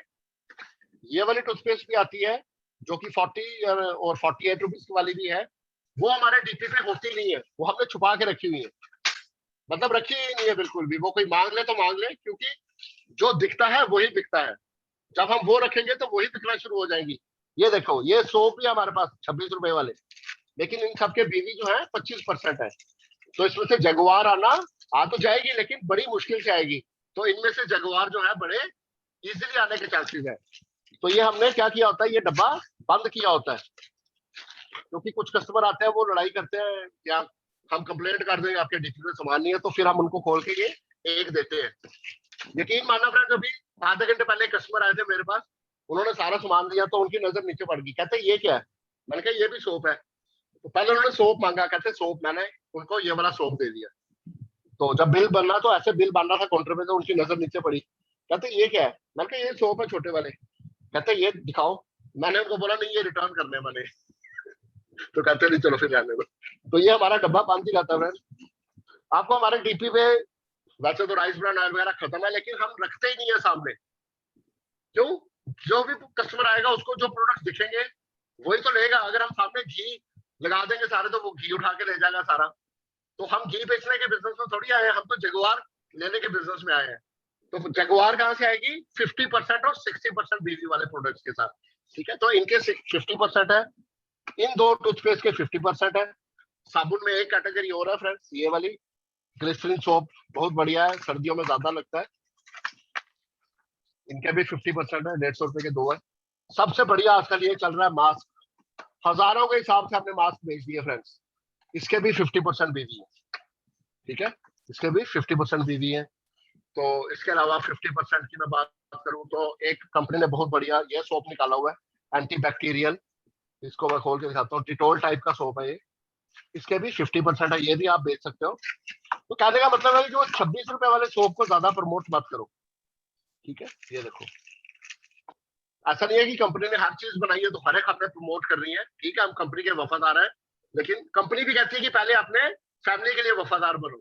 ये वाली टूथपेस्ट भी आती है जो कि 40 और 48 रुपीज वाली भी है। वो हमारे डीपी पे होती नहीं है, वो हमने छुपा के रखी हुई है, मतलब रखी ही नहीं है बिल्कुल भी। वो कोई मांग ले तो मांग ले, क्योंकि जो दिखता है वही बिकता है। जब हम वो रखेंगे तो वही बिकना शुरू हो जाएंगी। ये देखो ये सोप भी हमारे पास 26 रुपए वाले, लेकिन इन सबके बीवी जो है 25% है। तो इसमें से जगुआर आना आ तो जाएगी, लेकिन बड़ी मुश्किल से आएगी। तो इनमें से जगुआर जो है बड़े इजीली आने के चांसेस है। तो ये हमने क्या किया होता है, ये डब्बा बंद किया होता है, क्योंकि कुछ कस्टमर आते हैं वो लड़ाई करते हैं क्या हम कंप्लेंट कर देंगे आपके डीपी में सामान नहीं है, तो फिर हम उनको खोल के ये एक देते हैं। यकीन मानना फ्रेंड्स, अभी आधे घंटे पहले कस्टमर आए थे मेरे पास, उन्होंने सारा सामान दिया तो उनकी नजर नीचे पड़ गई, कहते ये क्या है। मैंने कहा ये भी सोप है। तो पहले उन्होंने सोप मांगा, कहते सोप, मैंने उनको ये वाला सोप दे दिया। तो जब बिल बनना तो ऐसे बिल बनना था काउंटर पे, तो उनकी नजर नीचे पड़ी, कहते ये क्या है। मैंने कहा ये सोप है छोटे वाले। कहते ये दिखाओ। मैंने उनको बोला नहीं ये रिटर्न करने वाले। तो कहते नहीं चलो फिर रहने दो। तो ये हमारा डब्बा बंद ही रहता है। आपको हमारे डीपी पे वैसे तो राइस ब्रांड ऑयल वगैरह खत्म है, लेकिन हम रखते ही नहीं है सामने। क्यों? जो भी कस्टमर आएगा उसको जो प्रोडक्ट दिखेंगे वही तो लेगा। अगर हम सामने घी लगा देंगे सारे, तो वो घी उठा के ले जाएगा सारा। तो हम घी बेचने के बिजनेस में थोड़ी आए हैं, हम तो जगुआर लेने के बिजनेस में आए हैं। तो जगुआर कहाँ से आएगी 50% और 60% बीवी वाले प्रोडक्ट्स के साथ। ठीक है, तो इनके 50% है, इन दो टूथपेस्ट के 50% है। साबुन में एक कैटेगरी और है फ्रेंड्स, ये वाली ग्लिसरीन सोप बहुत बढ़िया है, सर्दियों में ज्यादा लगता है। इनके भी 50% है, 150 रुपए के दो है। सबसे बढ़िया आजकल ये चल रहा है मास्क, हजारों के हिसाब से हमने मास्क बेच दिए फ्रेंड्स, इसके भी 50% बीवी है। ठीक है, इसके भी 50% बीवी है। तो इसके अलावा 50% की मैं बात करूं तो एक कंपनी ने बहुत बढ़िया ये सोप निकाला हुआ है, एंटी बैक्टीरियल। इसको मैं खोल के दिखाता हूँ, डिटोल टाइप का सोप है ये, इसके भी 50% है, ये भी आप बेच सकते हो। तो कहने का मतलब है कि वो 26 रुपए वाले सोप को ज्यादा प्रमोट मत करो। ठीक है, ये देखो, ऐसा नहीं है कि कंपनी ने हर चीज बनाई है तो हर एक हमने प्रमोट कर रही है। ठीक है, हम कंपनी के वफादार हैं, लेकिन कंपनी भी कहती है कि पहले अपने फैमिली के लिए वफादार बनो।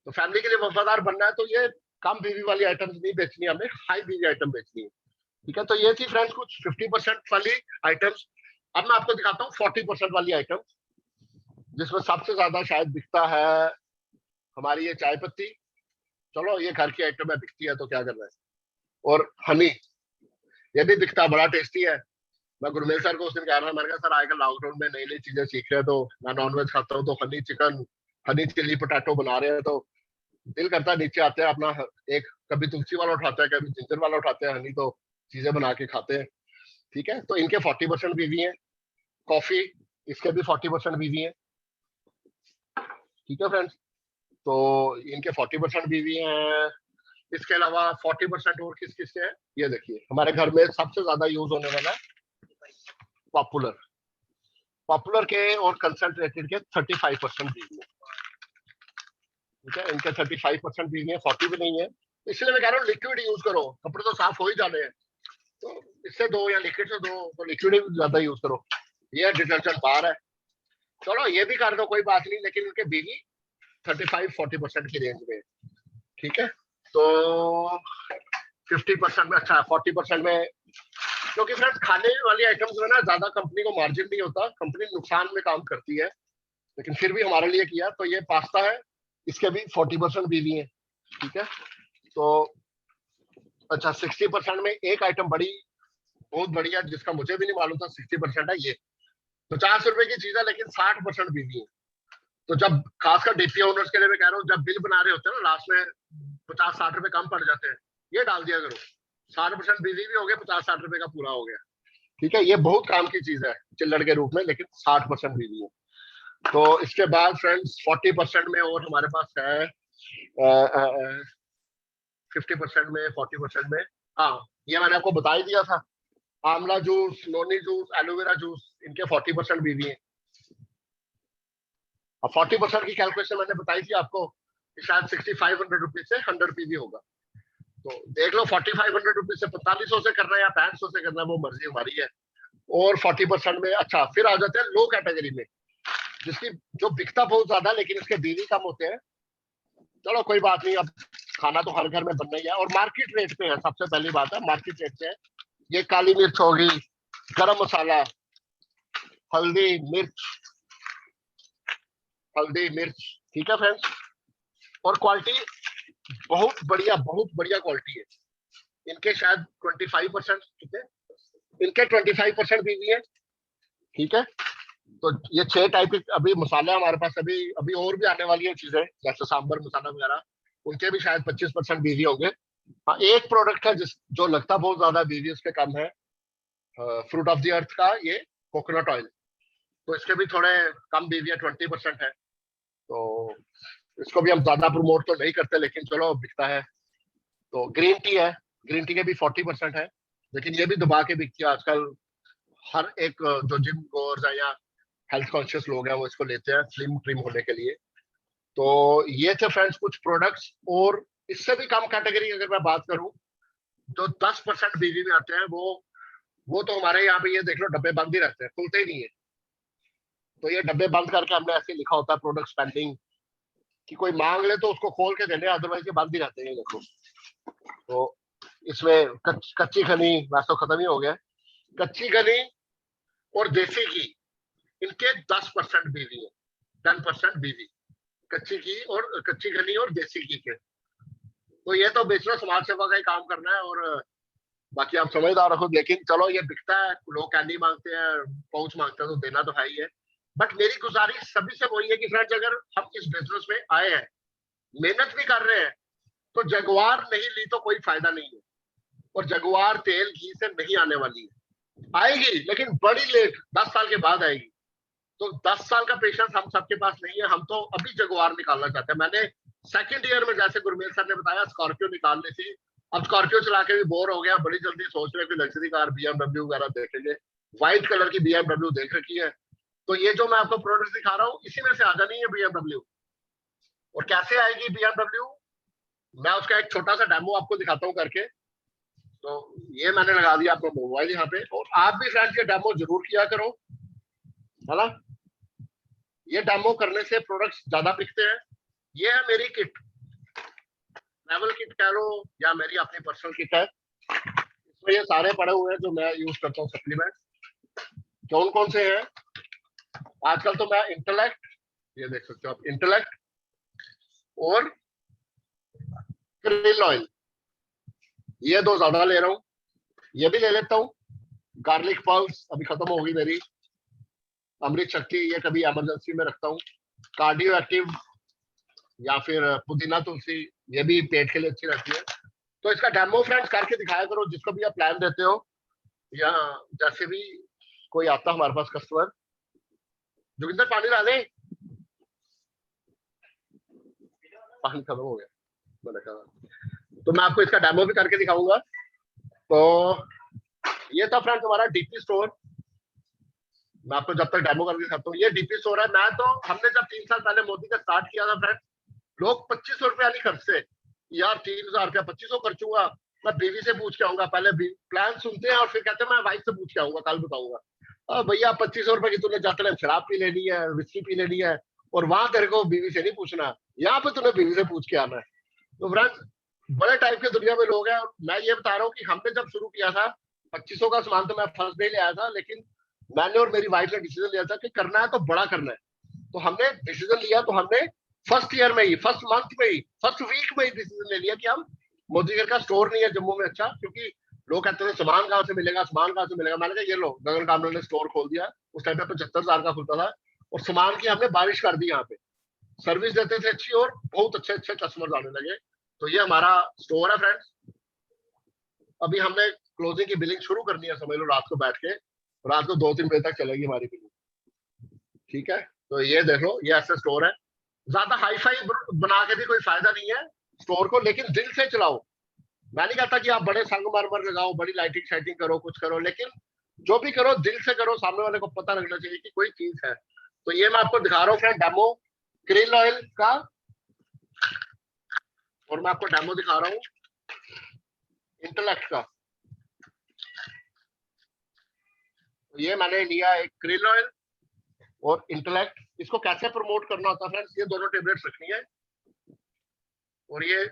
तो फैमिली के लिए वफादार बनना है तो ये कम बीवी वाली आइटम्स नहीं बेचनी है, हमें हाई बीवी आइटम बेचनी है। ठीक है, तो ये थी फ्रेंड्स कुछ 50% वाली आइटम्स। अब मैं आपको दिखाता हूँ 40% वाली आइटम, जिसमें सबसे ज्यादा शायद बिकता है हमारी ये चाय पत्ती। चलो ये घर की आइटम है, बिकती है तो क्या करना है। और हनी, ये भी बिकता है, बड़ा टेस्टी है। मैं गुरमेल सर को उस दिन कह रहा था, मैंने कहा सर आजकल लॉकडाउन में नई नई चीजें सीख रहे हैं, तो मैं नॉनवेज खाता हूँ, तो honey chicken, honey chilli potato बना रहे हैं, तो दिल करता है नीचे आते हैं अपना एक, कभी तुलसी वाला उठाते हैं, कभी जिंजर वाला उठाते हैं, हनी तो चीजें बना के खाते हैं। ठीक है, तो इनके 40% बीवी है। कॉफी, इसके भी 40% बीवी है। ठीक है फ्रेंड्स, तो इनके 40% बीवी है। इसके अलावा 40% और किस किस के है, ये देखिए हमारे घर में सबसे ज्यादा यूज होने वाला है पॉपुलर, पॉपुलर के और कंसंट्रेटेड के 35% बीवी है। ठीक है, इनके 35% बीवी है, 40 भी नहीं है। इसलिए मैं कह रहा हूँ लिक्विड यूज करो, कपड़े तो साफ हो ही जाने हैं, तो इससे दो या लिक्विड से दो, तो लिक्विड ही ज्यादा यूज करो। ये डिटर्जेंट बार है, चलो ये भी कर दो कोई बात नहीं, लेकिन इनके बीवी 35-40% की रेंज में। ठीक है, तो 50% में, अच्छा 40% में, क्योंकि फ्रेंड्स खाने वाली आइटम्स में ना ज्यादा कंपनी को मार्जिन नहीं होता, कंपनी नुकसान में काम करती है, लेकिन फिर भी हमारे लिए किया। तो ये पास्ता है, इसके भी 40% बीवी है, ठीक है। तो अच्छा 60% में एक आइटम बड़ी बहुत बढ़िया जिसका मुझे भी नहीं मालूम था 60% है ये। 50 रुपए की चीज है लेकिन 60% बीवी है। तो जब खासकर डीपी ओनर्स के लिए मैं कह रहा हूँ, जब बिल बना रहे होते हैं ना लास्ट में 50-60 रुपए कम पड़ जाते हैं, ये डाल दिया करो। 60% बीवी भी हो गया, 50-60 रुपए का पूरा हो गया, ठीक है। ये बहुत काम की चीज है चिल्लड़ के रूप में, लेकिन 60% बीवी है। तो इसके बाद फ्रेंड्स 40% में और हमारे पास है 50% में 40% में, हाँ ये मैंने आपको बता ही दिया था, आंवला juice, noni juice, aloe vera juice, इनके 40% बीवी है। अब 40% की कैलकुलेशन मैंने बताई थी आपको कि शायद 6500 रुपीज से 100 पीवी होगा। तो देख लो 4500 रुपीज से 4500 से करना है या 6500 से करना है, वो मर्जी हमारी है। और 40% में, अच्छा फिर आ जाते हैं लो कैटेगरी में, जिसकी जो बिकता बहुत ज्यादा लेकिन इसके बीवी कम होते हैं। चलो कोई बात नहीं, अब खाना तो हर घर में बनना ही है और मार्केट रेट पे है। सबसे पहली बात है मार्केट रेट पे है। ये काली मिर्च होगी, गरम मसाला, हल्दी मिर्च, ठीक है फ्रेंड्स। और क्वालिटी बहुत बढ़िया क्वालिटी है। इनके शायद 25%, ठीक है, इनके 25% बीवी है, ठीक है। तो ये 6 टाइप के अभी मसाले हमारे पास, अभी और भी आने वाली है चीजें जैसे सांबर मसाला वगैरह, उनके भी शायद 25% बीवी होंगे। हाँ एक प्रोडक्ट है जो लगता बहुत ज्यादा बीवी उसके कम है, फ्रूट ऑफ द अर्थ का ये कोकोनट ऑयल, तो इसके भी थोड़े कम बीवी है, 20% है। तो इसको भी हम ज्यादा प्रमोट तो नहीं करते लेकिन चलो बिकता है। तो ग्रीन टी है, ग्रीन टी के भी 40% है, लेकिन ये भी दबा के बिकती है आजकल। हर एक जो जिम गोर्स है या हेल्थ कॉन्शियस लोग हैं वो इसको लेते हैं स्लिम ट्रिम होने के लिए। तो ये थे फ्रेंड्स कुछ प्रोडक्ट्स। और इससे भी कम कैटेगरी अगर मैं बात करूं, जो 10% बीवी में आते हैं, वो तो हमारे यहाँ पे ये देख लो डब्बे बंद ही रहते हैं, खुलते ही नहीं है। तो ये डब्बे बंद करके हमने ऐसे लिखा होता है प्रोडक्ट पेंडिंग, कि कोई मांग ले तो उसको खोल के देने, अदरवाइज ये बंद ही रहते हैं, देखो। तो इसमें कच्ची घनी वैसे तो खत्म ही हो गया, कच्ची घनी और देसी घी, इनके 10% बीवी है, 10% बीवी कच्ची घी और कच्ची घनी और देसी घी के। तो ये तो बेचना समाज सेवा का ही काम करना है, और बाकी आप समझदार रखो। लेकिन चलो ये बिकता है, लोग कैंडी मांगते हैं, पाउच मांगते हैं, तो देना तो है ही है। बट मेरी गुजारिश सभी से वही है कि फ्रेंड्स अगर हम इस बिजनेस में आए हैं, मेहनत भी कर रहे हैं, तो जगुआर नहीं ली तो कोई फायदा नहीं है। और जगुआर तेल घी से नहीं आने वाली है, आएगी लेकिन बड़ी लेट, 10 साल के बाद आएगी। तो 10 साल का पेशेंस हम सबके पास नहीं है। हम तो अभी जगुआर निकालना चाहते हैं। मैंने सेकंड ईयर में, जैसे गुरमेल सर ने बताया, स्कॉर्पियो निकालनी थी। अब स्कॉर्पियो चला के भी बोर हो गया, बड़ी जल्दी सोच रहे हैं कि लग्जरी कार BMW वगैरह देखेंगे। व्हाइट कलर की BMW देख रखी है। तो ये जो मैं आपको प्रोडक्ट दिखा रहा हूँ, इसी में से आ जानी है BMW। और कैसे आएगी BMW, मैं उसका एक छोटा सा डेमो आपको दिखाता हूँ करके। तो ये मैंने लगा दिया आपको मोबाइल यहाँ पे, और आप भी फ्रेंड्स ये डेमो जरूर किया करो, है ना। ये डेमो करने से प्रोडक्ट्स ज्यादा बिकते हैं। ये है मेरी किट, ट्रैवल किट कह लो या मेरी अपनी पर्सनल किट है। इसमें ये सारे पड़े हुए हैं जो मैं यूज करता हूँ सप्लीमेंट। कौन कौन से हैं आजकल, तो मैं इंटेलेक्ट, ये देख सकते हो आप, इंटेलेक्ट और क्रिल ऑयल, ये 2 ज्यादा ले रहा हूँ। ये भी ले लेता हूँ। गार्लिक पल्स अभी खत्म होगी मेरी। अमृत शक्ति, ये कभी इमरजेंसी में रखता हूँ। कार्डियो एक्टिव या फिर पुदीना तुलसी, ये भी पेट के लिए अच्छी रहती है। तो इसका डेमो फ्रेंड्स करके दिखाया करो, जिसको भी आप प्लान देते हो, या जैसे भी कोई आता हमारे पास कस्टमर। जोगिंदर पानी ला दे, पानी खत्म हो गया मैंने कहा। तो मैं आपको इसका डेमो भी करके दिखाऊंगा। तो ये था फ्रेंड्स हमारा डीपी स्टोर। मैं आपको जब तक डेमो करके दिखाता हूँ, ये डीपी स्टोर है। मैं तो, हमने जब 3 साल पहले मोदी का स्टार्ट किया था फ्रेंड्स, लोग 2500 रुपया नहीं खर्चते, यार 3000 रुपया 2500 खर्चूंगा, मैं बीवी से पूछ के आऊंगा। पहले प्लान सुनते हैं और फिर कहते हैं मैं वाइफ से पूछ के आऊंगा, कल बताऊंगा। भैया 2500 रुपए की तूने जाते शराब पी लेनी है, विस्की पी लेनी है, और वहां तेरे को बीवी से नहीं पूछना, यहाँ पे तूने बीवी से पूछ के आना है। तो फ्रेंड्स बड़े टाइप के दुनिया में लोग हैं। मैं ये बता रहा हूँ कि हमने जब शुरू किया था, 2500 का सामान तो मैं फर्स्ट डे ले आया था, लेकिन मैंने और मेरी वाइफ ने डिसीजन लिया था कि करना है तो बड़ा करना है। तो हमने डिसीजन लिया, तो हमने फर्स्ट ईयर में ही, फर्स्ट मंथ में ही, फर्स्ट वीक में ही डिसीजन ले लिया कि हम मोदीगर का स्टोर नहीं है जम्मू में अच्छा, क्योंकि लोग कहते हैं सामान कहाँ से मिलेगा, सामान कहाँ से मिलेगा। मैंने कहा ये लो, गगन कामरे ने स्टोर खोल दिया। उस टाइम पे 75,000 का खुलता था और सामान की हमने बारिश कर दी। यहाँ पे सर्विस देते थे अच्छी और बहुत अच्छे अच्छे कस्टमर्स आने लगे। तो ये हमारा स्टोर है फ्रेंड्स। अभी हमने क्लोजिंग की बिलिंग शुरू करनी है, समझ लो रात को बैठ के, रात को 2-3 बजे तक चलेगी हमारी बिलिंग, ठीक है। तो ये देख लो, ये ऐसा स्टोर है। ज्यादा हाई फाई बना के भी कोई फायदा नहीं है स्टोर को, लेकिन दिल से चलाओ। मैं नहीं कहता कि आप बड़े संगमरमर लगाओ, बड़ी लाइटिंग शाइटिंग करो, कुछ करो, लेकिन जो भी करो दिल से करो, सामने वाले को पता लगना चाहिए कि कोई चीज है। तो ये मैं आपको दिखा रहा हूँ फ्रेंड डेमो क्रिल ऑयल का, और मैं आपको डेमो दिखा रहा हूँ इंटेलेक्ट का। तो ये मैंने लिया एक क्रिल ऑयल और इंटेलेक्ट। इसको कैसे प्रमोट करना होता है फ्रेंड्स, ये दोनों टेबलेट्स रखनी है, और ये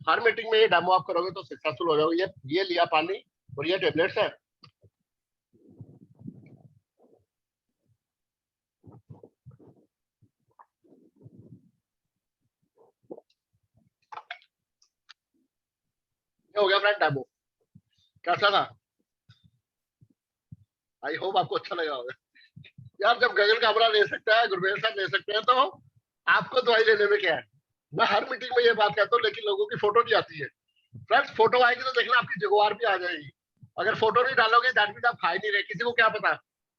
हर मीटिंग में ये डेमो आप करोगे तो सक्सेसफुल हो जाओगे। ये लिया पानी और ये टेबलेट्स है। ये हो गया फ्रेंड डेमो, कैसा था? आई होप आपको अच्छा लगा होगा। यार जब गगन कामरा ले सकता है, गुरमेल साहब ले सकते हैं, तो आपको दवाई लेने में क्या है। मैं हर मीटिंग में ये बात कहता हूँ, लेकिन लोगों की फोटो नहीं आती है। फ्रेंड्स फोटो आएगी तो देखना आपकी जगुआर भी आ जाएगी। अगर फोटो नहीं डालोगे दैट मींस आप खा ही नहीं रहे। किसी को क्या पता,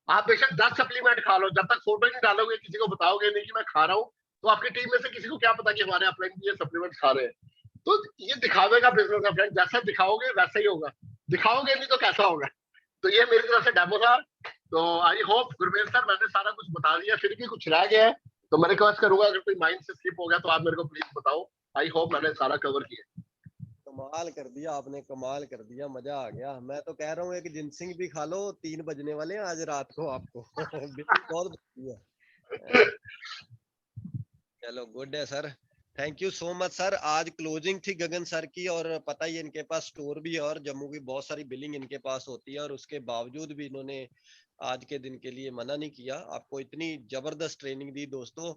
आप बेशक 10 सप्लीमेंट खा लो, जब तक फोटो नहीं डालोगे, किसी को बताओगे नहीं कि मैं खा रहा हूँ, तो आपकी टीम में से किसी को क्या पता कि हमारे अपने ये सप्लीमेंट खा रहे हैं। तो ये दिखावे का बिजनेस है फ्रेंड, जैसा दिखाओगे वैसा ही होगा, दिखाओगे नहीं तो कैसा होगा। तो ये मेरी तरफ से डेमो था। तो आई होप गुरमेल सर मैंने सारा कुछ बता दिया, फिर भी कुछ रह गया है तो मैं रिक्वेस्ट करूंगा, अगर कोई माइंड से स्किप हो गया तो आप मेरे को प्लीज बताओ। आई होप मैंने सारा कवर किया। कमाल कर दिया आपने, कमाल कर दिया, मजा आ गया। मैं तो कह रहा हूँ एक जिनसिंग भी खा लो, 3 बजने वाले हैं आज रात को आपको। बहुत बढ़िया। चलो गुड है sir, thank you so much sir. आज क्लोजिंग थी गगन सर की, और पता ही इनके पास स्टोर भी है और जम्मू की बहुत सारी बिलिंग इनके पास होती है, और उसके बावजूद भी इन्होंने आज के दिन के लिए मना नहीं किया। आपको इतनी जबरदस्त ट्रेनिंग दी दोस्तों,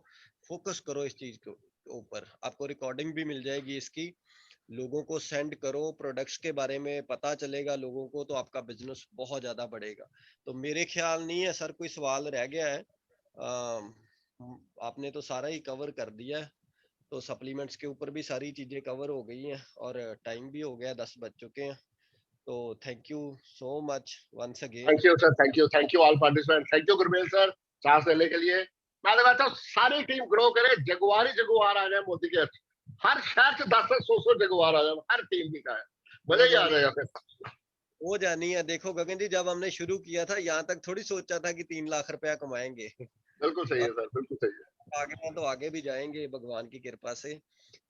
फोकस करो इस चीज के ऊपर। आपको रिकॉर्डिंग भी मिल जाएगी इसकी, लोगों को सेंड करो, प्रोडक्ट्स के बारे में पता चलेगा लोगों को, तो आपका बिजनेस बहुत ज्यादा बढ़ेगा। तो मेरे ख्याल नहीं है सर कोई सवाल रह गया है, आपने तो सारा ही कवर कर दिया है। तो सप्लीमेंट्स के ऊपर भी सारी चीजें कवर हो गई हैं, और टाइम भी हो गया, 10 बज चुके हैं। तो thank you so much once again. Thank you sir, thank you all participant, thank you Gurmel sir chance लेने के लिए। मैं तो कहता हूँ सारी टीम ग्रो करे, जगुआर ही जगुआर आ जाए मोदी के, हर शहर से 10-100 जगुआर आ जाए, हर टीम की का है, मजा ही आ जाएगा फिर। वो जानी है, देखो गगन जी जब हमने शुरू किया था यहाँ तक थोड़ी सोचा था कि 3 लाख रुपया कमाएंगे। बिल्कुल सही है सर, बिल्कुल सही है। आगे हैं तो आगे भी जाएंगे भगवान की कृपा से।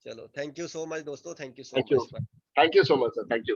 चलो थैंक यू सो मच दोस्तों, thank you so thank you, much. Thank you so much sir, thank you.